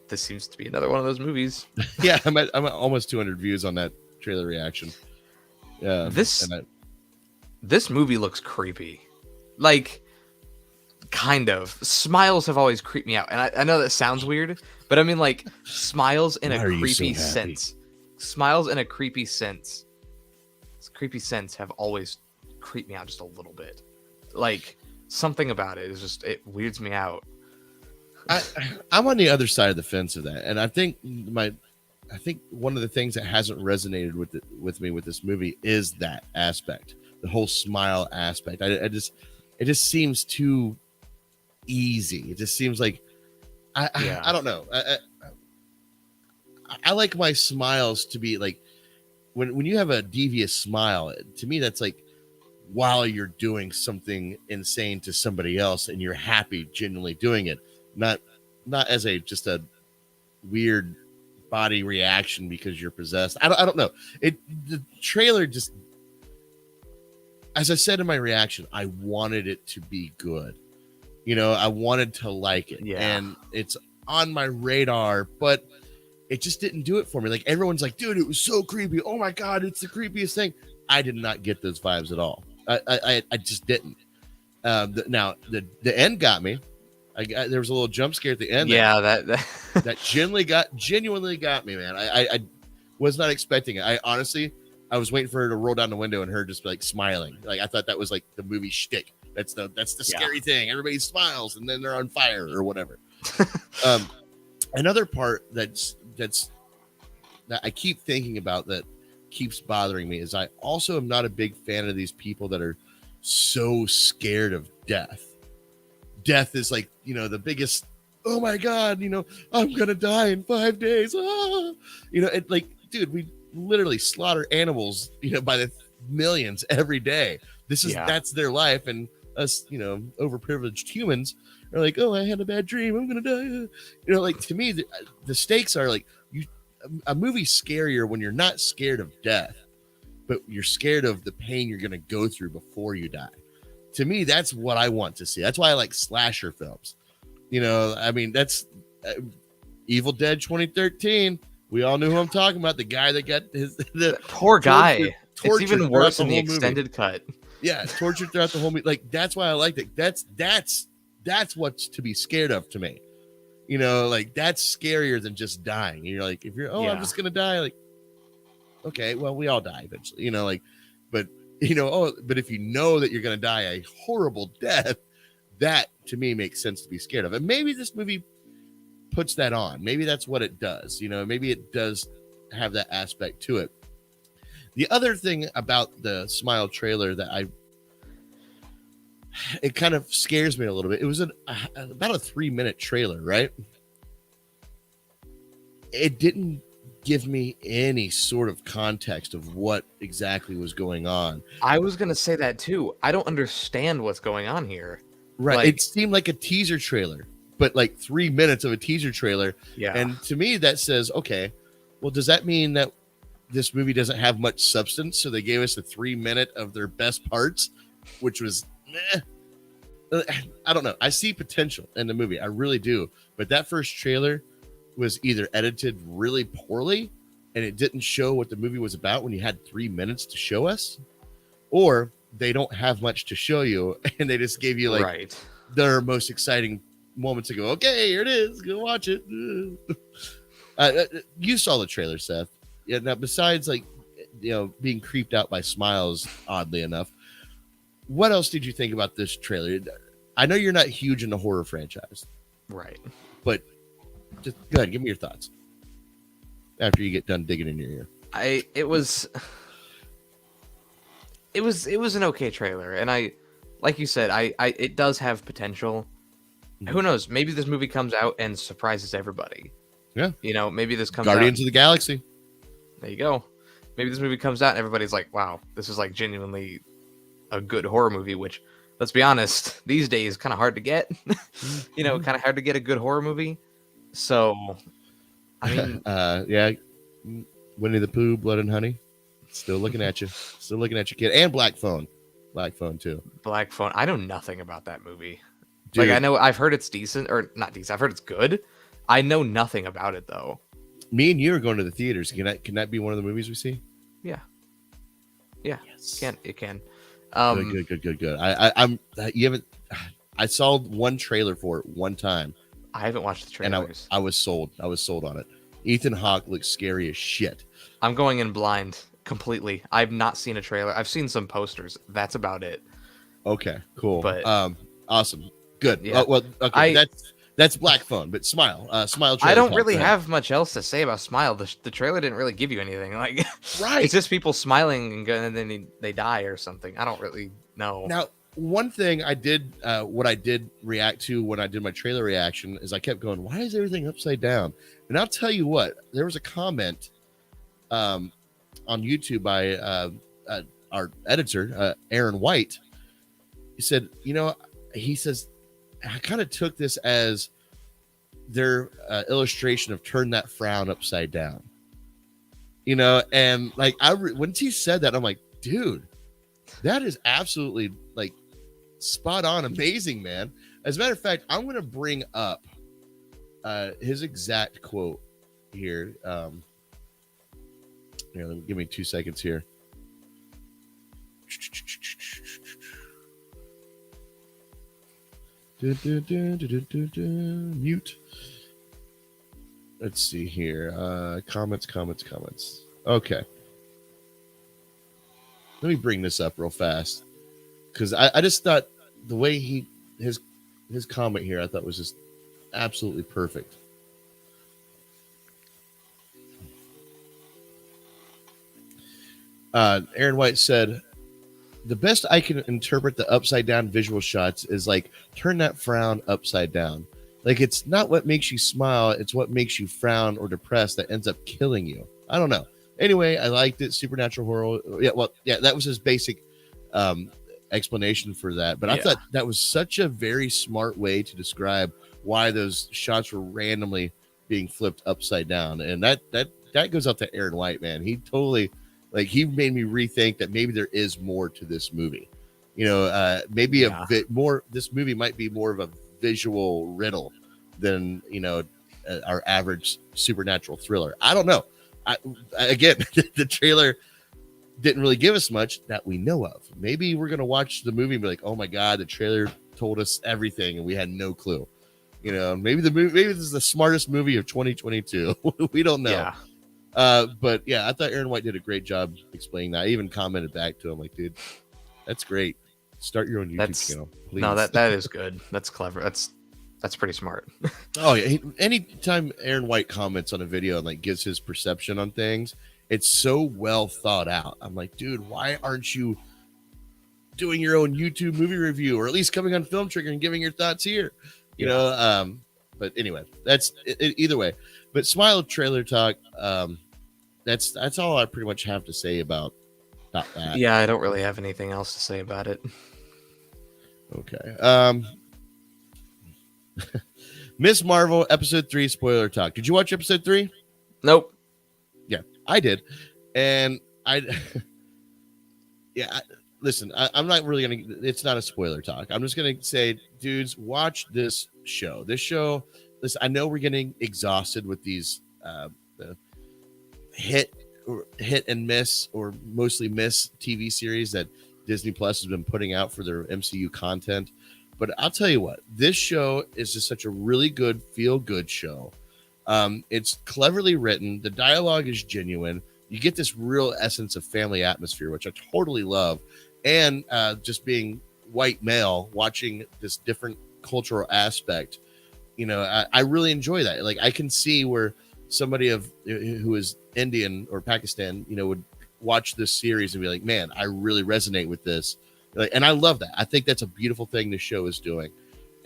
this seems to be another one of those movies. Yeah, I'm at almost 200 views on that trailer reaction. Yeah. This movie looks creepy. Like, kind of. Smiles have always creeped me out. And I know that sounds weird, but I mean, like, smiles in a creepy sense. Smiles in a creepy sense. Creepy sense have always creeped me out just a little bit. Like, something about it is just, it weirds me out. I'm on the other side of the fence of that. And I think one of the things that hasn't resonated with me with this movie is that aspect. The whole smile aspect. It just seems too easy. It just seems like I don't know. I like my smiles to be like when you have a devious smile. To me, that's like while you're doing something insane to somebody else and you're happy, genuinely doing it, not as just a weird body reaction because you're possessed. I don't know. The trailer just. As I said in my reaction, I wanted it to be good. I wanted to like it. Yeah. And it's on my radar, but it just didn't do it for me. Like everyone's like, dude, it was so creepy. Oh my God, it's the creepiest thing. I did not get those vibes at all. I just didn't. Now the end got me. There was a little jump scare at the end. Yeah, that genuinely got me, man. I was not expecting it. I was waiting for her to roll down the window and her just like smiling. Like I thought that was like the movie shtick. That's the scary thing. Everybody smiles and then they're on fire or whatever. Another part that I keep thinking about that keeps bothering me is I also am not a big fan of these people that are so scared of death. Death is like, the biggest, oh my God, I'm going to die in 5 days. It like, dude, we literally slaughter animals, by the millions every day. That's their life. And us, overprivileged humans are like, oh, I had a bad dream. I'm going to die. Like to me, the stakes are like a movie's scarier when you're not scared of death, but you're scared of the pain you're going to go through before you die. To me, that's what I want to see. That's why I like slasher films. That's Evil Dead 2013. We all knew who I'm talking about. The guy that got the poor guy. It's even worse in the extended cut. Yeah, tortured throughout the whole movie. Like that's why I liked it. That's what's to be scared of to me. Like that's scarier than just dying. You're like, if you're, I'm just gonna die. Like, okay, well, we all die eventually. But if you know that you're gonna die a horrible death, that to me makes sense to be scared of. And maybe this movie puts that on. Maybe that's what it does. Maybe it does have that aspect to it. The other thing about the Smile trailer that it kind of scares me a little bit. It was about a 3-minute trailer, right? It didn't give me any sort of context of what exactly was going on. I was going to say that too. I don't understand what's going on here. Right. Like, it seemed like a teaser trailer, but like 3 minutes of a teaser trailer. Yeah. And to me, that says, okay, well, does that mean that this movie doesn't have much substance? So they gave us a 3-minute of their best parts, which was, I don't know. I see potential in the movie. I really do. But that first trailer was either edited really poorly and it didn't show what the movie was about when you had 3 minutes to show us, or they don't have much to show you and they just gave you like their most exciting moments to go, okay, here it is, go watch it. You saw the trailer, Seth. Yeah. Now, besides like, being creeped out by smiles, oddly enough, what else did you think about this trailer? I know you're not huge in the horror franchise, right? But just go ahead, give me your thoughts after you get done digging in your ear. It was an okay trailer, and I, like you said, it does have potential. Mm-hmm. Who knows? Maybe this movie comes out and surprises everybody. Yeah, maybe this comes Guardians out, of the Galaxy. There you go. Maybe this movie comes out and everybody's like, "Wow, this is like genuinely a good horror movie." Which, let's be honest, these days kind of hard to get. Kind of hard to get a good horror movie. So, I mean, yeah, Winnie the Pooh, Blood and Honey, still looking at you, kid, and Black Phone too. Black Phone. I know nothing about that movie. Dude. Like, I've heard it's decent or not decent. I've heard it's good. I know nothing about it though. Me and you are going to the theaters. Can that be one of the movies we see? Yeah. Yes. It can. Good. I saw one trailer for it one time. I haven't watched the trailers. And I was sold. I was sold on it. Ethan Hawke looks scary as shit. I'm going in blind completely. I've not seen a trailer. I've seen some posters. That's about it. Okay, cool. But awesome. Good. Yeah. Well, okay. That's Black Phone, but Smile. Smile trailer. I don't really have much else to say about Smile. The trailer didn't really give you anything. Like, right. It's just people smiling and then they die or something. I don't really know. Now, one thing I did, what I did react to when I did my trailer reaction is I kept going, why is everything upside down? And I'll tell you what, there was a comment on YouTube by our editor, Aaron White. He said, I kind of took this as their illustration of turn that frown upside down. And like when he said that, I'm like, dude, that is absolutely like spot on, amazing, man. As a matter of fact, I'm going to bring up his exact quote here. Give me 2 seconds here. Mute. Let's see here. Comments. Okay. Let me bring this up real fast, because I just thought the way his comment here, I thought was just absolutely perfect. Aaron White said, the best I can interpret the upside down visual shots is like turn that frown upside down. Like it's not what makes you smile, it's what makes you frown or depressed that ends up killing you. I don't know. Anyway, I liked it. Supernatural horror. Yeah, that was his basic explanation for that. But I thought that was such a very smart way to describe why those shots were randomly being flipped upside down. And that goes out to Aaron White, man. He totally, like, he made me rethink that maybe there is more to this movie. Maybe a bit more. This movie might be more of a visual riddle than, our average supernatural thriller. I don't know. Again, the trailer didn't really give us much that we know of. Maybe we're going to watch the movie and be like, oh my God, the trailer told us everything and we had no clue. Maybe this is the smartest movie of 2022. We don't know. But yeah, I thought Aaron White did a great job explaining that. I even commented back to him like, dude, that's great. Start your own YouTube channel, please. No, that is good. That's clever. That's pretty smart. Oh yeah. Anytime Aaron White comments on a video and like gives his perception on things, it's so well thought out. I'm like, dude, why aren't you doing your own YouTube movie review, or at least coming on Film Trigger and giving your thoughts here. You know, but anyway, that's it, either way. But Smile Trailer Talk, that's all I pretty much have to say about that. Yeah, I don't really have anything else to say about it. Okay. Miss Marvel episode 3 spoiler talk. Did you watch episode 3? Nope. Yeah, I did. And listen, I'm not really going to, it's not a spoiler talk. I'm just going to say, dudes, watch this show. This show, listen, I know we're getting exhausted with these the hit and miss, or mostly miss TV series that Disney Plus has been putting out for their MCU content. But I'll tell you what, this show is just such a really good, feel-good show. It's cleverly written. The dialogue is genuine. You get this real essence of family atmosphere, which I totally love. And just being white male, watching this different cultural aspect, you know, I really enjoy that. Like, I can see where somebody who is Indian or Pakistan, you know, would watch this series and be like, man, I really resonate with this. And I love that. I think that's a beautiful thing the show is doing.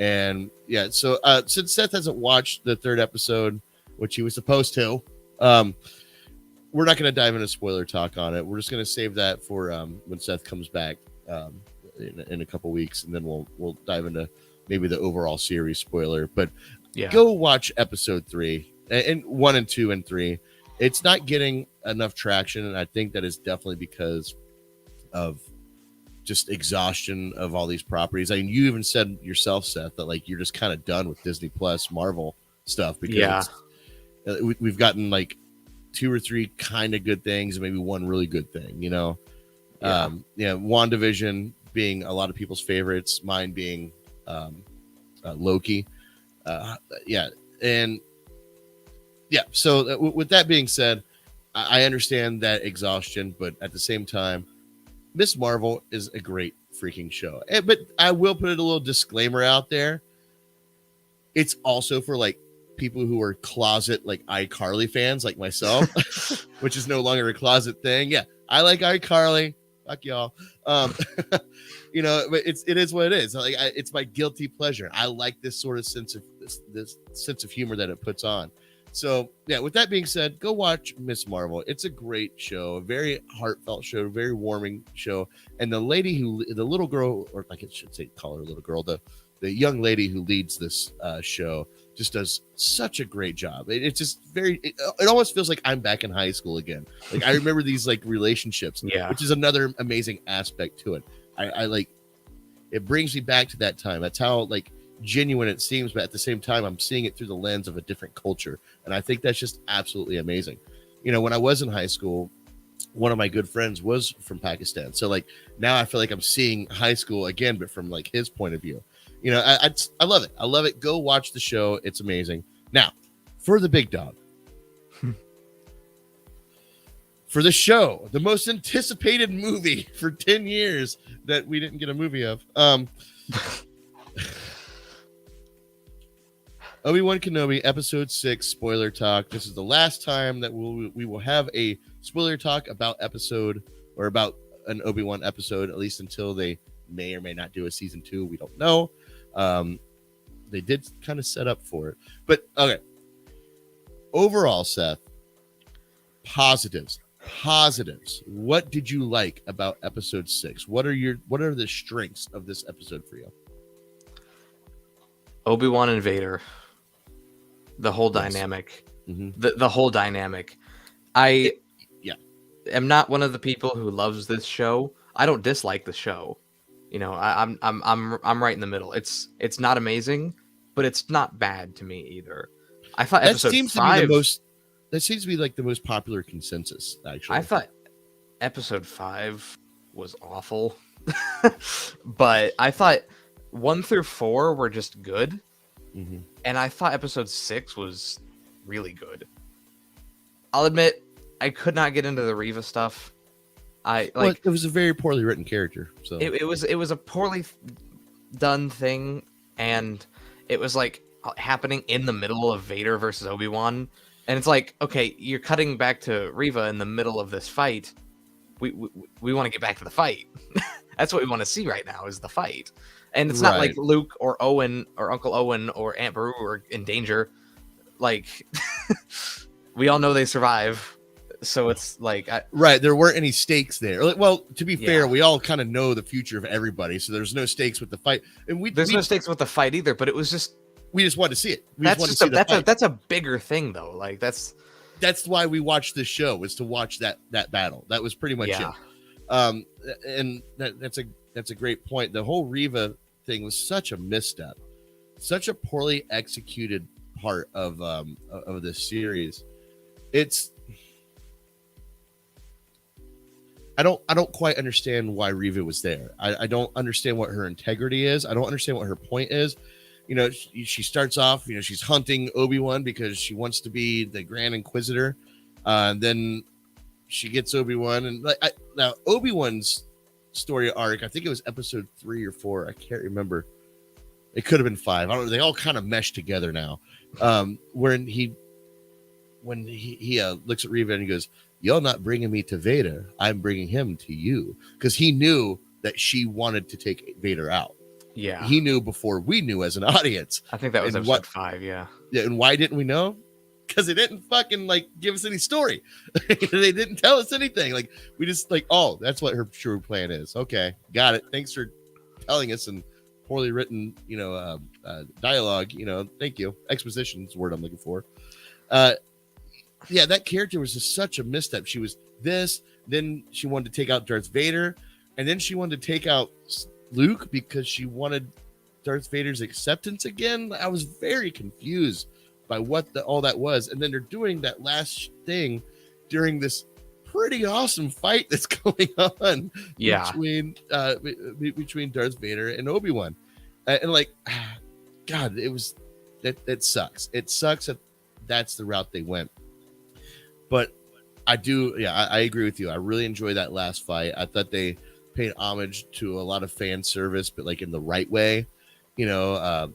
And yeah, so since Seth hasn't watched the 3rd episode, which he was supposed to, we're not going to dive into spoiler talk on it. We're just going to save that for when Seth comes back in a couple weeks, and then we'll dive into maybe the overall series spoiler. But go watch episode 3 and 1 and 2 and 3. It's not getting enough traction, and I think that is definitely because of just exhaustion of all these properties. I mean, you even said yourself, Seth, that like you're just kind of done with Disney Plus Marvel stuff, because we've gotten like 2 or 3 kind of good things and maybe 1 really good thing, you know. WandaVision being a lot of people's favorites, mine being Loki. So with that being said, I understand that exhaustion, but at the same time, Miss Marvel is a great freaking show. But I will put a little disclaimer out there. It's also for like people who are closet like iCarly fans like myself, which is no longer a closet thing. Yeah, I like iCarly. Fuck y'all. You know, but it is what it is. Like it's my guilty pleasure. I like this sort of sense of this sense of humor that it puts on. So yeah, with that being said, go watch Miss Marvel. It's a great show, a very heartfelt show, very warming show. And the little girl, or I should say, call her a little girl, the young lady who leads this show just does such a great job. It's just it almost feels like I'm back in high school again. Like I remember these like relationships, which is another amazing aspect to it. I like, it brings me back to that time. That's how like genuine it seems, but at the same time I'm seeing it through the lens of a different culture, and I think that's just absolutely amazing. You know, when I was in high school, one of my good friends was from Pakistan, so like now I feel like I'm seeing high school again, but from like his point of view. You know, I love it. Go watch the show, it's amazing. Now for the big dog, for the show, the most anticipated movie for 10 years that we didn't get a movie of, Obi-Wan Kenobi episode 6 spoiler talk. This is the last time that we will have a spoiler talk about episode, or about an Obi-Wan episode, at least until they may or may not do a season 2. We don't know. They did kind of set up for it, but okay. Overall, Seth, positives. What did you like about episode 6? What are the strengths of this episode for you? Obi-Wan and Vader. The whole dynamic. Mm-hmm. The whole dynamic. I am not one of the people who loves this show. I don't dislike the show. You know, I'm right in the middle. It's not amazing, but it's not bad to me either. I thought episode 5 that seems to be like the most popular consensus, actually. I thought episode 5 was awful. But I thought 1 through 4 were just good. Mm-hmm. And I thought episode 6 was really good. I'll admit, I could not get into the Reva stuff. It was a very poorly written character. So it was a poorly done thing, and it was like happening in the middle of Vader versus Obi-Wan, and it's like, okay, you're cutting back to Reva in the middle of this fight. We want to get back to the fight, That's what we want to see right now is the fight. And it's not like Luke or Owen or Uncle Owen or Aunt Beru are in danger. Like, we all know they survive. So it's like... there weren't any stakes there. Well, to be fair, we all kind of know the future of everybody. So there's no stakes with the fight. And there's no stakes with the fight either, but it was just... We just wanted to see it. That's a bigger thing, though. Like, that's why we watched this show, was to watch that battle. That was pretty much it. And that's a great point. The whole Reva thing was such a misstep, such a poorly executed part of this series. I don't quite understand why Reva was there. I don't understand what her integrity is. I don't understand what her point is. You know, she starts off, you know, she's hunting Obi-Wan because she wants to be the Grand Inquisitor. Then she gets Obi-Wan, and now Obi-Wan's story arc, I think it was episode 3 or 4. I can't remember. It could have been 5. I don't know. They all kind of mesh together now. When he looks at Reva and he goes, "You're not bringing me to Vader. I'm bringing him to you," because he knew that she wanted to take Vader out. Yeah, he knew before we knew as an audience. I think that was episode 5. Yeah. And why didn't we know? Because they didn't fucking give us any story. They didn't tell us anything. Like, we just oh, that's what her true plan is. Okay, got it. Thanks for telling us. And poorly written, dialogue. Thank you. Exposition is the word I'm looking for. That character was just such a misstep. She was this, then she wanted to take out Darth Vader, and then she wanted to take out Luke because she wanted Darth Vader's acceptance again. I was very confused by what all that was. And then they're doing that last thing during this pretty awesome fight that's going on between Darth Vader and Obi-Wan. And God, it was that sucks. It sucks that that's the route they went. But I agree with you. I really enjoyed that last fight. I thought they paid homage to a lot of fan service, but in the right way. You know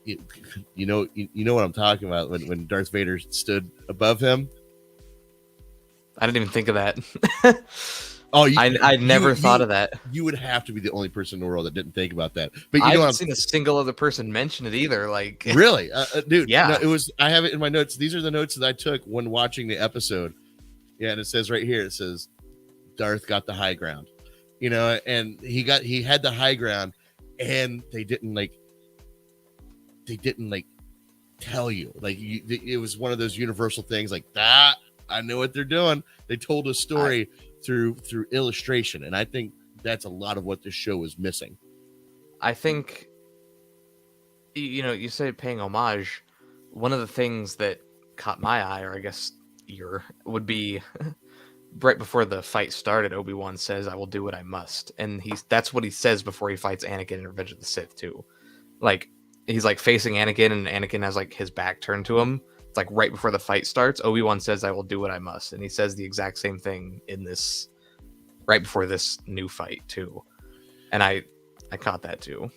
what I'm talking about when Darth Vader stood above him. I didn't even think of that. I never thought of that. You would have to be the only person in the world that didn't think about that. But I haven't seen a single other person mention it either. Really, dude? Yeah, no, it was. I have it in my notes. These are the notes that I took when watching the episode. Yeah, and it says right here. It says Darth got the high ground. And he had the high ground, and they didn't tell you. It was one of those universal things that. I know what they're doing. They told a story through illustration, and I think that's a lot of what this show is missing. I think, you say paying homage. One of the things that caught my eye, or I guess would be right before the fight started. Obi-Wan says, "I will do what I must," and that's what he says before he fights Anakin in Revenge of the Sith too. He's facing Anakin, and Anakin has his back turned to him. It's right before the fight starts. Obi-Wan says, "I will do what I must," and he says the exact same thing in this right before this new fight too. And I caught that too.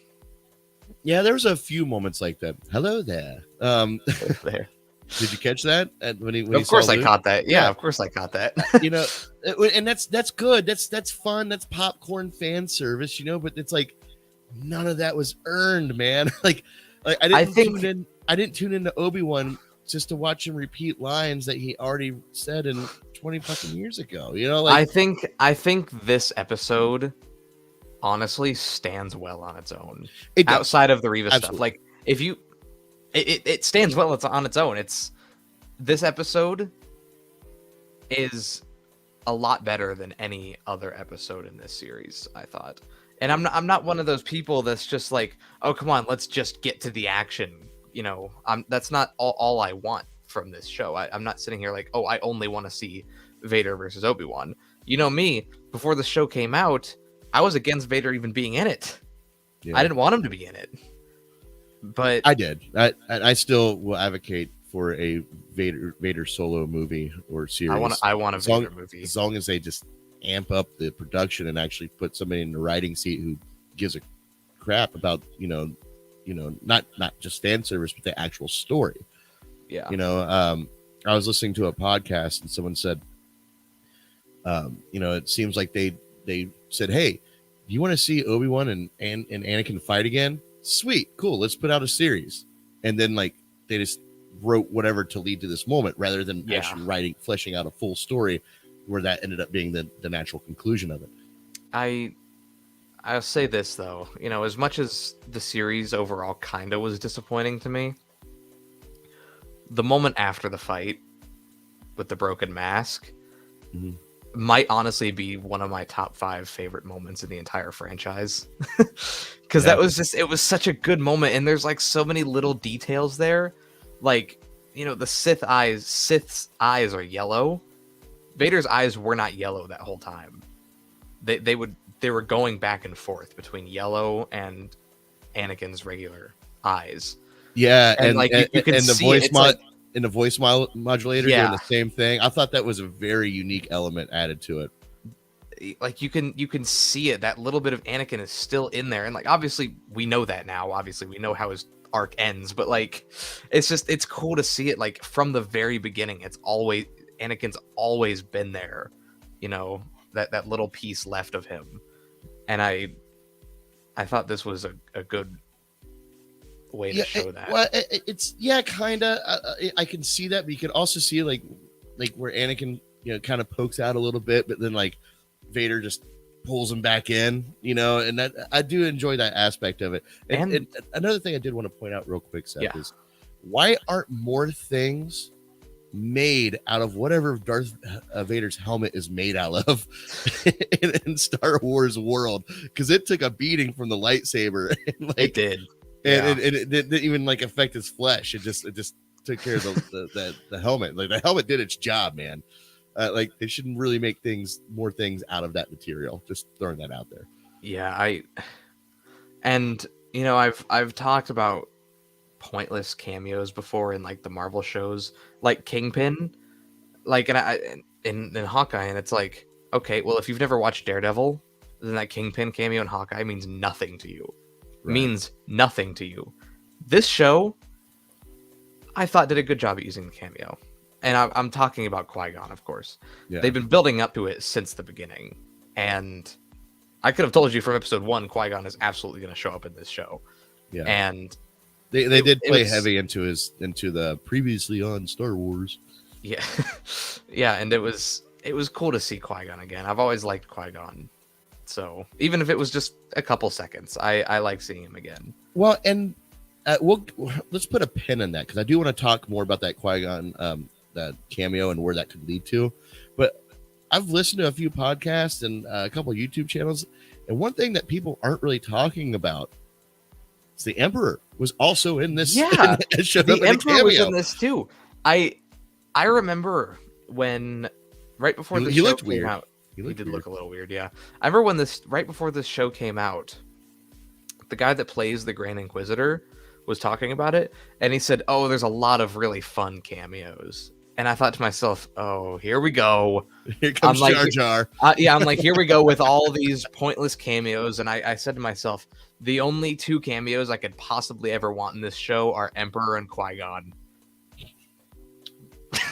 Yeah, there was a few moments like that. Hello there. There. Did you catch that? Of course I caught that. Yeah, of course I caught that. And that's good. That's fun. That's popcorn fan service, but it's none of that was earned, man. I didn't tune into Obi-Wan just to watch him repeat lines that he already said in 20 fucking years ago. I think this episode honestly stands well on its own. Outside of the Reva stuff. If you it stands well on its own. This episode is a lot better than any other episode in this series, I thought. And I'm not one of those people that's just oh, come on, let's just get to the action. That's not all I want from this show. I'm not sitting here oh, I only want to see Vader versus Obi-Wan. Me, before the show came out, I was against Vader even being in it. Yeah. I didn't want him to be in it. But I did. I still will advocate for a Vader solo movie or series. I want a Vader movie. As long as they just amp up the production and actually put somebody in the writing seat who gives a crap about, not just fan service, but the actual story. Yeah. I was listening to a podcast and someone said, it seems like they said, "Hey, you want to see Obi-Wan and Anakin fight again? Sweet, cool. Let's put out a series. And then like they just wrote whatever to lead to this moment rather than actually fleshing out a full story where that ended up being the natural conclusion of it. I'll say this though, as much as the series overall kind of was disappointing to me, the moment after the fight with the broken mask might honestly be one of my top 5 favorite moments in the entire franchise. Because that was it was such a good moment, and there's like so many little details there. Like, the Sith's eyes are yellow. Vader's eyes were not yellow that whole time. They were going back and forth between yellow and Anakin's regular eyes. Yeah, and like you can the see voice in the voice modulator doing the same thing. I thought that was a very unique element added to it. Like you can see it. That little bit of Anakin is still in there, and like obviously we know that now. Obviously we know how his arc ends, but like it's cool to see it like from the very beginning. Anakin's always been there, that little piece left of him, and I thought this was a good way to show that. Well, it's kind of. I can see that, but you can also see like where Anakin, kind of pokes out a little bit, but then like Vader just pulls him back in, and that I do enjoy that aspect of it. And another thing I did want to point out real quick, Seth, is why aren't more things made out of whatever Darth Vader's helmet is made out of in Star Wars world? Because it took a beating from the lightsaber. And, it did. And it didn't even like affect his flesh. It just took care of the helmet. Like the helmet did its job, man. Like they shouldn't really make more things out of that material. Just throwing that out there. Yeah, I've talked about pointless cameos before in like the Marvel shows, like Kingpin, like in Hawkeye, and it's like, okay, well if you've never watched Daredevil, then that Kingpin cameo in Hawkeye means nothing to you. Right. Means nothing to you. This show, I thought did a good job at using the cameo. And I'm talking about Qui-Gon, of course. Yeah. They've been building up to it since the beginning. And I could have told you from episode 1, Qui-Gon is absolutely going to show up in this show. Yeah. And they did play heavy into the previously on Star Wars. Yeah. Yeah, and it was cool to see Qui-Gon again. I've always liked Qui-Gon. So even if it was just a couple seconds, I like seeing him again. Well, and let's put a pin in that, because I do want to talk more about that Qui-Gon that cameo and where that could lead to. But I've listened to a few podcasts and a couple of YouTube channels, and one thing that people aren't really talking about is the Emperor was also in this. Yeah, the Emperor was in this too. I remember when right before the show came out. He did look a little weird, yeah. I remember right before this show came out, the guy that plays the Grand Inquisitor was talking about it, and he said, "Oh, there's a lot of really fun cameos." And I thought to myself, "Oh, here we go. Here comes Jar Jar." I'm like, here we go with all these pointless cameos. And I said to myself, the only 2 cameos I could possibly ever want in this show are Emperor and Qui-Gon.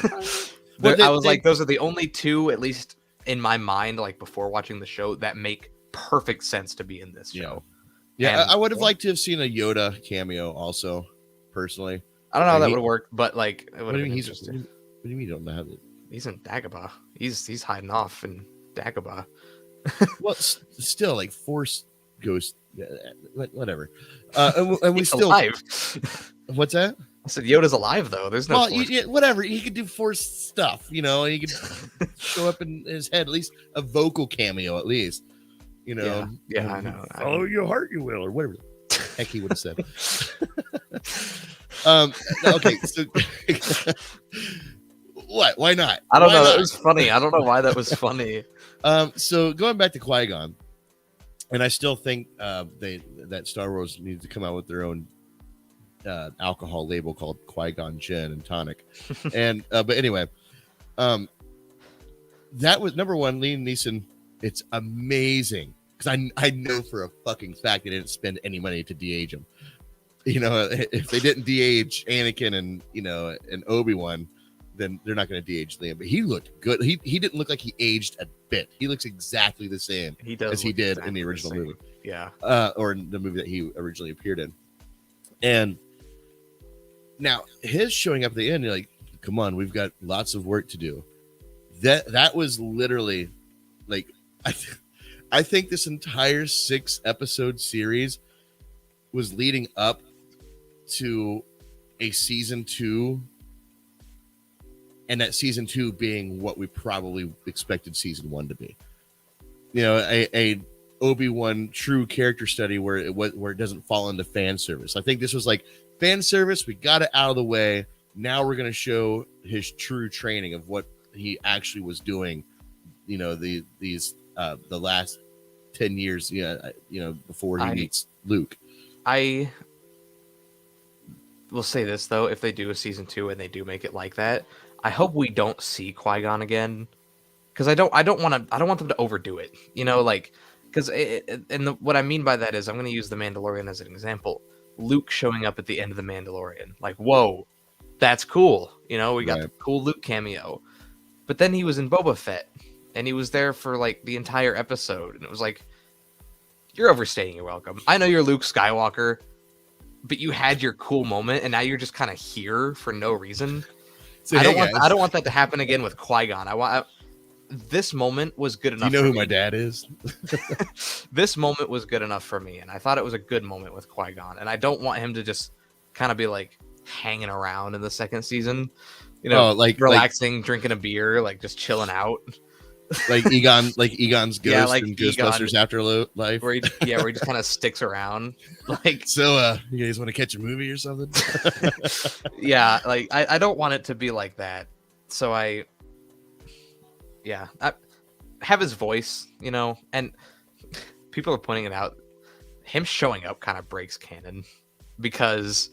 I was like, those are the only 2, at least in my mind, like before watching the show, that make perfect sense to be in this show. Yeah, I would have liked to have seen a Yoda cameo also, personally. I don't know how that would work, but like it would have been interesting. What do you mean you don't know how that? He's in Dagobah. He's hiding off in Dagobah. Well, still, like Force Ghost, whatever. And we still alive. What's that? I said Yoda's alive though. There's no. Well, whatever. He could do Force stuff. He could show up in his head. At least a vocal cameo, at least. Yeah, I know. Follow your heart, you will, or whatever the heck he would have said. Okay, so what? Why not? I don't know. That was funny. I don't know why that was funny. So going back to Qui-Gon, and I still think that Star Wars needs to come out with their own alcohol label called Qui-Gon Gin and Tonic. And but anyway, that was number one. Liam Neeson. It's amazing because I know for a fucking fact they didn't spend any money to de-age him. If they didn't de-age Anakin and Obi-Wan, then they're not going to de-age Liam. But he looked good. He didn't look like he aged a bit. He looks exactly the same as he did in the original movie. Yeah. Or in the movie that he originally appeared in. And now his showing up at the end, you're like, come on, we've got lots of work to do. That was literally like, I think this entire 6-episode series was leading up to a season 2, and that season 2 being what we probably expected season 1 to be. You know, a Obi-Wan true character study where it doesn't fall into fan service. I think this was like fan service. We got it out of the way. Now we're going to show his true training of what he actually was doing. You know, the last 10 years. Before he meets Luke. I will say this though: if they do a season 2 and they do make it like that, I hope we don't see Qui-Gon again, because I don't want them to overdo it. You know, like. Because what I mean by that is I'm going to use The Mandalorian as an example. Luke showing up at the end of The Mandalorian. Like, whoa, that's cool. You know, we got the cool Luke cameo. But then he was in Boba Fett. And he was there for, like, the entire episode. And it was like, you're overstaying your welcome. I know you're Luke Skywalker, but you had your cool moment. And now you're just kind of here for no reason. So, I don't want that to happen again with Qui-Gon. This moment was good enough. Do you know who my dad is? This moment was good enough for me, and I thought it was a good moment with Qui-Gon. And I don't want him to just kind of be like hanging around in the second season, you know, like relaxing, drinking a beer, like just chilling out, like Egon's ghost in Ghostbusters Afterlife, where he just kind of sticks around. Like, so, you guys want to catch a movie or something? Yeah, like I don't want it to be like that. So I have his voice, you know, and people are pointing it out. Him showing up kind of breaks canon, because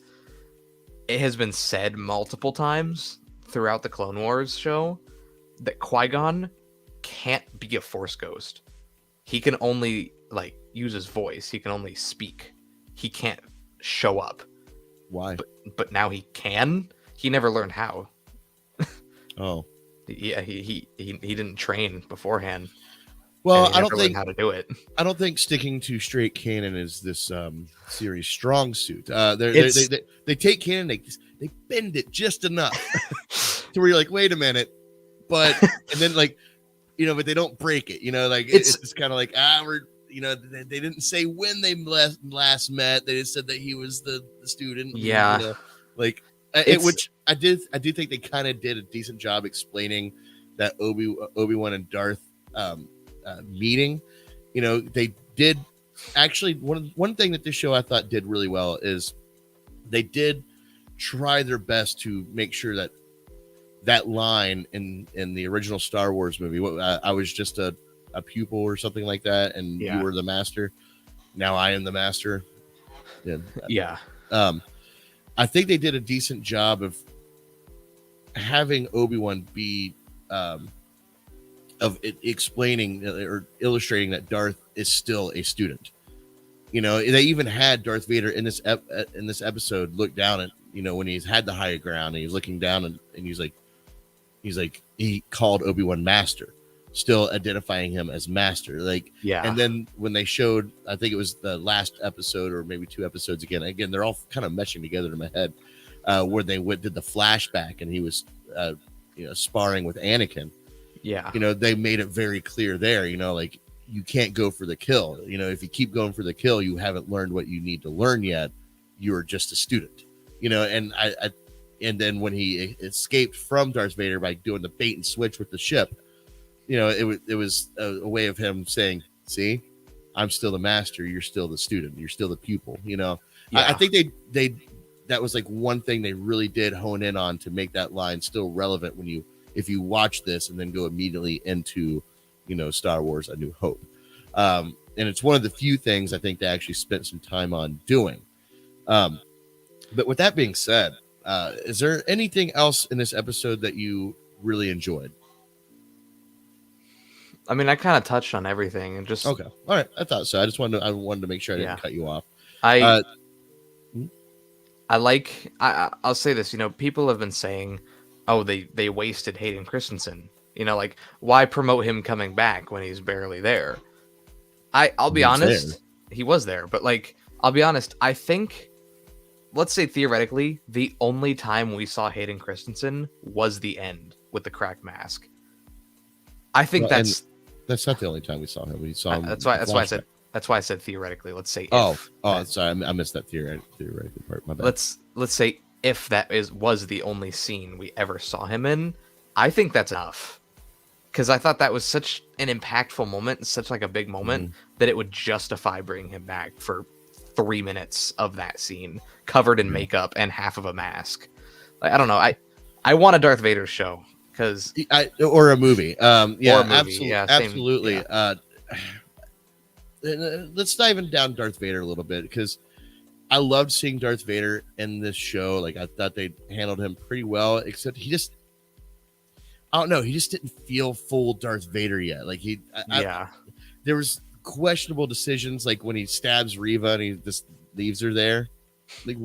it has been said multiple times throughout the Clone Wars show that Qui-Gon can't be a Force ghost. He can only like use his voice. He can only speak. He can't show up. Why? But now he can. He never learned how. Oh. Yeah, he didn't train beforehand. Well, I don't think how to do it. I don't think sticking to straight canon is this series' strong suit. They take canon, they bend it just enough to where you're like, wait a minute, but and then like, you know, but they don't break it. You know, like it's kind of like they didn't say when they last met. They just said that he was the student. Yeah, you know, like. Which I do think they kind of did a decent job explaining that Obi-Wan and Darth meeting. You know, they did actually one thing that this show I thought did really well is they did try their best to make sure that line in the original Star Wars movie, I was just a pupil or something like that, and you were the master. Now I am the master. Yeah. I think they did a decent job of having Obi-Wan be explaining or illustrating that Darth is still a student. You know, they even had Darth Vader in this episode look down at, you know, when he's had the high ground and he's looking down and he's like he called Obi-Wan master, still identifying him as master. Like, yeah. And then when they showed, I think it was the last episode or maybe 2 episodes again, they're all kind of meshing together in my head, where they did the flashback and he was, sparring with Anakin. Yeah. You know, they made it very clear there, you know, like you can't go for the kill. You know, if you keep going for the kill, you haven't learned what you need to learn yet. You're just a student, you know, and then when he escaped from Darth Vader by doing the bait and switch with the ship, you know, it was a way of him saying, see, I'm still the master. You're still the student. You're still the pupil, you know. Yeah. I think they that was like one thing they really did hone in on to make that line still relevant if you watch this and then go immediately into, you know, Star Wars: A New Hope. And it's one of the few things I think they actually spent some time on doing. But with that being said, is there anything else in this episode that you really enjoyed? I mean, I kind of touched on everything and just okay. All right, I thought so. I wanted to make sure I didn't cut you off. I'll say this. You know, people have been saying, "Oh, they wasted Hayden Christensen," Like, why promote him coming back when he's barely there? I'll be honest, he was there, but like, I'll be honest, I think, let's say theoretically, the only time we saw Hayden Christensen was the end with the cracked mask. I think that's not the only time we saw him. We saw him. That's why I said theoretically. Let's say sorry, I missed that theoretical part. My bad. Let's say if that was the only scene we ever saw him in, I think that's enough. Because I thought that was such an impactful moment, and such like a big moment, that it would justify bringing him back for 3 minutes of that scene, covered in makeup and half of a mask. Like, I don't know. I want a Darth Vader show or a movie. Absolutely. Yeah. Let's dive down Darth Vader a little bit, because I loved seeing Darth Vader in this show. Like, I thought they handled him pretty well, except he just didn't feel full Darth Vader yet. Like there was questionable decisions, like when he stabs Reva and he just leaves her there. Like,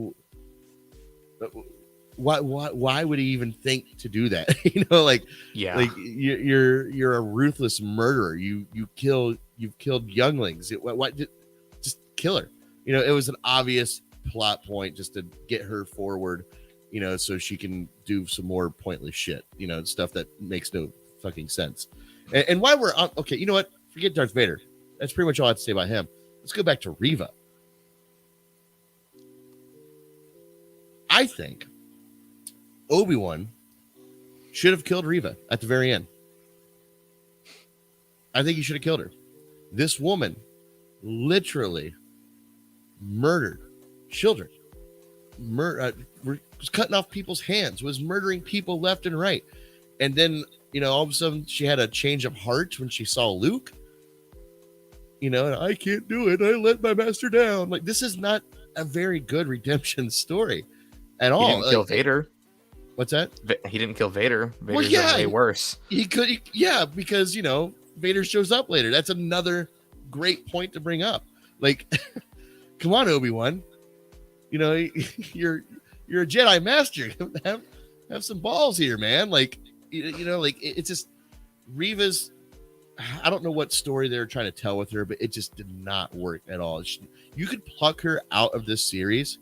why would he even think to do that? Like you're a ruthless murderer. You've killed younglings. Just kill her. It was an obvious plot point just to get her forward, so she can do some more pointless shit, stuff that makes no fucking sense. And why we're on, okay, you know what? Forget Darth Vader. That's pretty much all I have to say about him. Let's go back to Reva. I think Obi-Wan should have killed Reva at the very end. I think he should have killed her. This woman literally murdered children. Was cutting off people's hands, was murdering people left and right. And then, all of a sudden she had a change of heart when she saw Luke. And I can't do it. I let my master down. Like, this is not a very good redemption story at all. He didn't kill Vader. What's that? He didn't kill Vader. Vader's way worse. He could, because, Vader shows up later. That's another great point to bring up. Like, come on, Obi-Wan. You're a Jedi master. Have some balls here, man. Like, it's just Reva's. I don't know what story they're trying to tell with her, but it just did not work at all. You could pluck her out of this series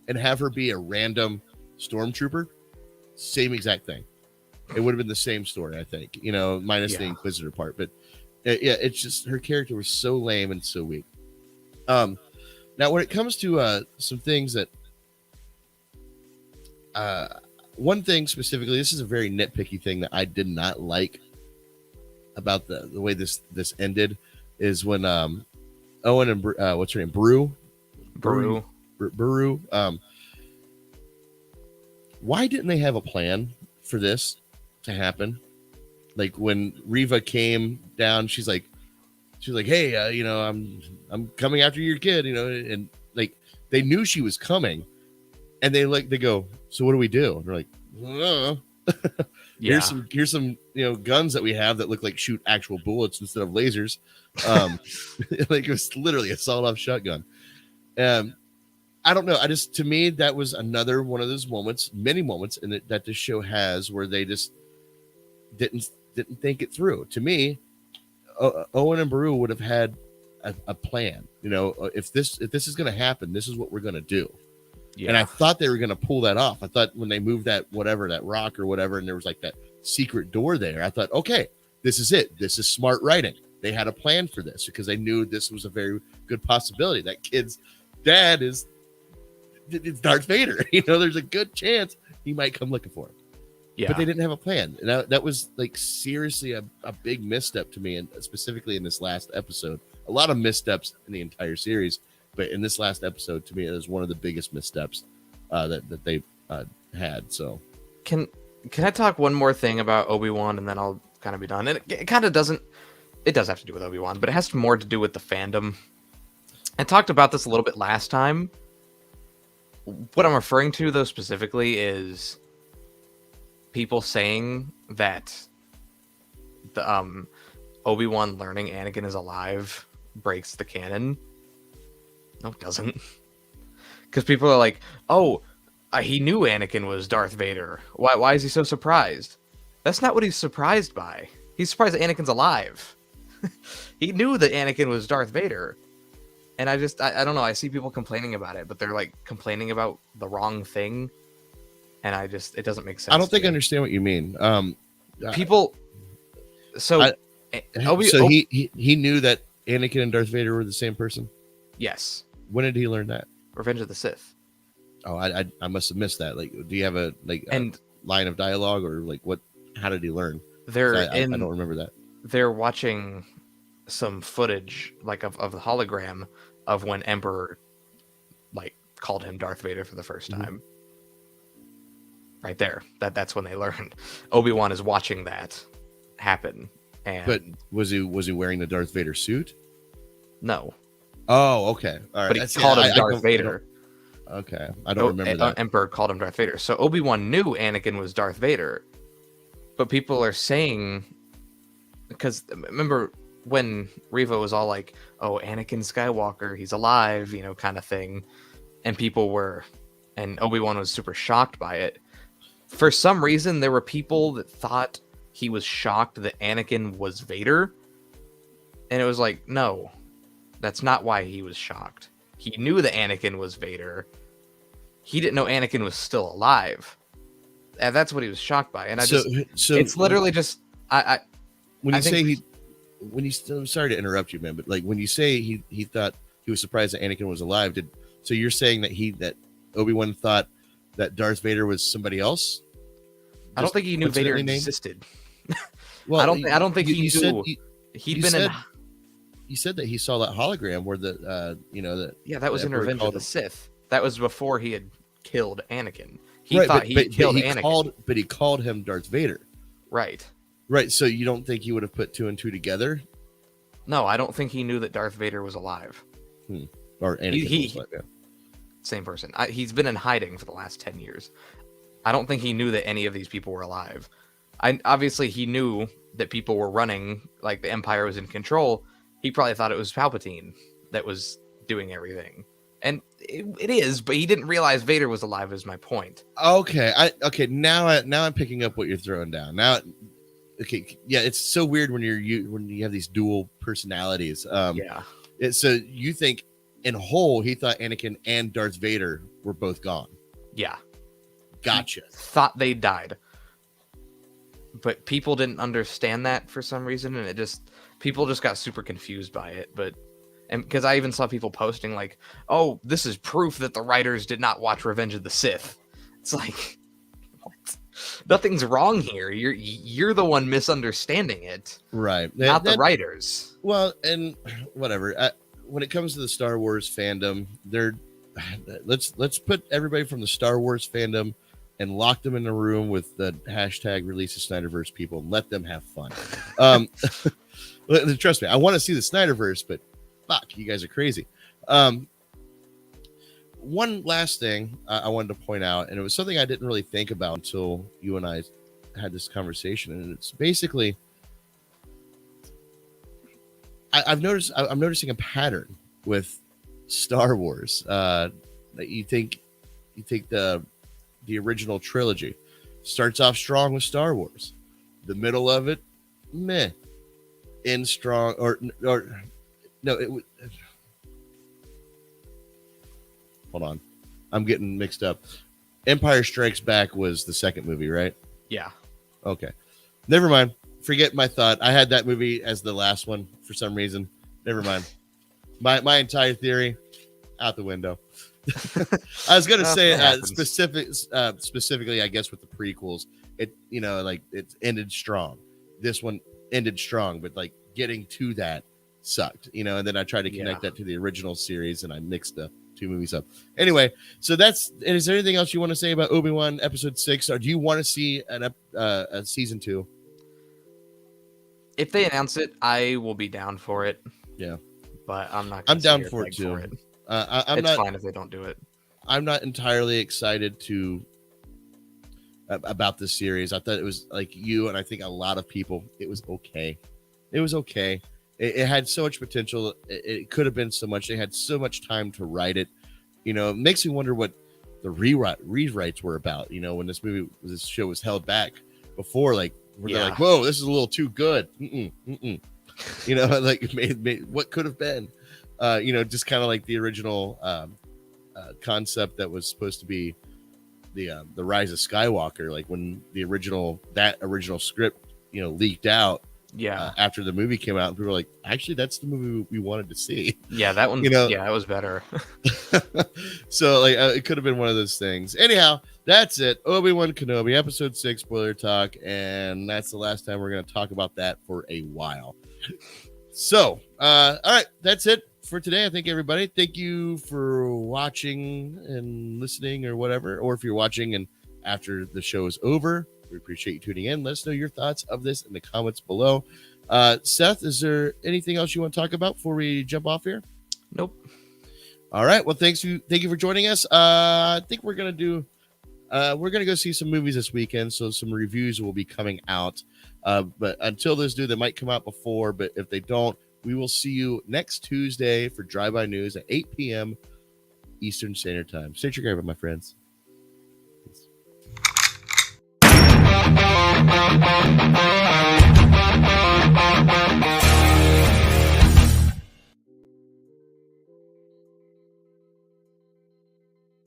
and have her be a random stormtrooper. Same exact thing. It would have been the same story, I think. Minus the Inquisitor part, but it's just her character was so lame and so weak. Now, when it comes to some things that, one thing specifically, this is a very nitpicky thing that I did not like about the way this ended, is when Owen and what's her name, Brew. Why didn't they have a plan for this to happen? Like, when Reva came down, she's like, hey, I'm coming after your kid, and like, they knew she was coming, and they go, so what do we do? And they're like, here's some guns that we have that look like shoot actual bullets instead of lasers. Like, it was literally a sawed-off shotgun. I don't know. To me, that was another one of those moments, many moments that this show has, where they just didn't think it through. To me, Owen and Beru would have had a plan. If this is going to happen, this is what we're going to do. Yeah. And I thought they were going to pull that off. I thought when they moved that rock or whatever, and there was like that secret door there, I thought, okay, this is it. This is smart writing. They had a plan for this because they knew this was a very good possibility. That kid's dad is Darth Vader. There's a good chance he might come looking for him. Yeah. But they didn't have a plan. And that was like seriously a big misstep to me, and specifically in this last episode. A lot of missteps in the entire series, but in this last episode, to me, it was one of the biggest missteps that they had. So, can I talk one more thing about Obi-Wan, and then I'll kind of be done. And it kind of doesn't. It does have to do with Obi-Wan, but it has more to do with the fandom. I talked about this a little bit last time. What I'm referring to, though, specifically is people saying that the Obi-Wan learning Anakin is alive breaks the canon. No, it doesn't. Because people are like, oh, he knew Anakin was Darth Vader. Why is he so surprised? That's not what he's surprised by. He's surprised that Anakin's alive. He knew that Anakin was Darth Vader. And I don't know. I see people complaining about it, but they're like complaining about the wrong thing. And it doesn't make sense. I don't think I understand what you mean. People. So he knew that Anakin and Darth Vader were the same person? Yes. When did he learn that? Revenge of the Sith. Oh, I must have missed that. Like, do you have a line of dialogue, or like what? How did he learn? I don't remember that. They're watching some footage like of the hologram of when Emperor like called him Darth Vader for the first time. Right there. That's when they learned. Obi-Wan is watching that happen. But was he wearing the Darth Vader suit? No. Oh, okay. All right. But he called him Darth Vader. Okay. I don't remember that. Emperor called him Darth Vader. So Obi-Wan knew Anakin was Darth Vader. But people are saying, because remember when Reva was all like, oh, Anakin Skywalker, he's alive, kind of thing. And and Obi-Wan was super shocked by it. For some reason, there were people that thought he was shocked that Anakin was Vader. And it was like, no, that's not why he was shocked. He knew that Anakin was Vader. He didn't know Anakin was still alive. And that's what he was shocked by. And so it's literally just, I'm sorry to interrupt you, man, but like when you say he thought he was surprised that Anakin was alive, so you're saying that Obi-Wan thought that Darth Vader was somebody else? I don't think he knew Vader existed. Well, I don't think he knew. You said that he saw that hologram where that was in Revenge of the Sith. That was before he had killed Anakin. He thought he killed Anakin. But he called him Darth Vader. Right. Right. So you don't think he would have put two and two together? No, I don't think he knew that Darth Vader was alive. Or Anakin was alive, yeah. Same person. He's been in hiding for the last 10 years. I don't think he knew that any of these people were alive. Obviously, he knew that people were running, like the Empire was in control. He probably thought it was Palpatine that was doing everything. And it is, but he didn't realize Vader was alive, is my point. Okay. Now I'm picking up what you're throwing down. It's so weird when you have these dual personalities. So you think in whole he thought Anakin and Darth Vader were both gone. Yeah. Gotcha. He thought they died. But people didn't understand that for some reason, and people just got super confused by it. And because I even saw people posting like, "Oh, this is proof that the writers did not watch Revenge of the Sith." It's like, what? Nothing's wrong here. You're the one misunderstanding it, right? Not the writers. Well, and whatever. When it comes to the Star Wars fandom, let's put everybody from the Star Wars fandom and lock them in a room with the hashtag release the Snyderverse people and let them have fun. Trust me, I want to see the Snyderverse, but fuck, you guys are crazy. One last thing I wanted to point out, and it was something I didn't really think about until you and I had this conversation, and it's basically I'm noticing a pattern with Star Wars. You think the original trilogy starts off strong with Star Wars, the middle of it, meh, end strong, or no, it would. Hold on, I'm getting mixed up. Empire Strikes Back was the second movie, right? Yeah. Okay, never mind. Forget my thought. I had that movie as the last one for some reason. Never mind. My entire theory out the window. I was gonna say specifically, I guess with the prequels, it ended strong. This one ended strong, but like getting to that sucked, and then I tried to connect that to the original series, and I mixed the two movies up. Anyway, so is there anything else you want to say about Obi-Wan episode 6, or do you want to see a season 2? If they announce it, I will be down for it. Yeah, but I'm not. I'm down for it too. It's fine if they don't do it. I'm not entirely excited about this series. I thought it was like you, and I think a lot of people. It was okay. It had so much potential. It could have been so much. They had so much time to write it. It makes me wonder what the rewrites were about. When this show was held back before, like Where they're like, whoa, this is a little too good. You know, like made what could have been. You know, just kind of like the original concept that was supposed to be the Rise of Skywalker. Like when that original script, you know, leaked out. After the movie came out, and people were like, actually, that's the movie we wanted to see. Yeah, that one. You know, yeah, it was better. So like, it could have been one of those things. Anyhow, that's it. Obi-Wan Kenobi, episode 6, spoiler talk, and that's the last time we're going to talk about that for a while. So, all right, that's it for today. I think everybody, thank you for watching and listening or whatever. Or if you're watching and after the show is over, we appreciate you tuning in. Let us know your thoughts of this in the comments below. Seth, is there anything else you want to talk about before we jump off here? Nope. All right. Well, thank you for joining us. I think we're gonna go see some movies this weekend, so some reviews will be coming out. But until those do, they might come out before. But if they don't, we will see you next Tuesday for Drive By News at 8 p.m. Eastern Standard Time. Stay together, my friends. Peace.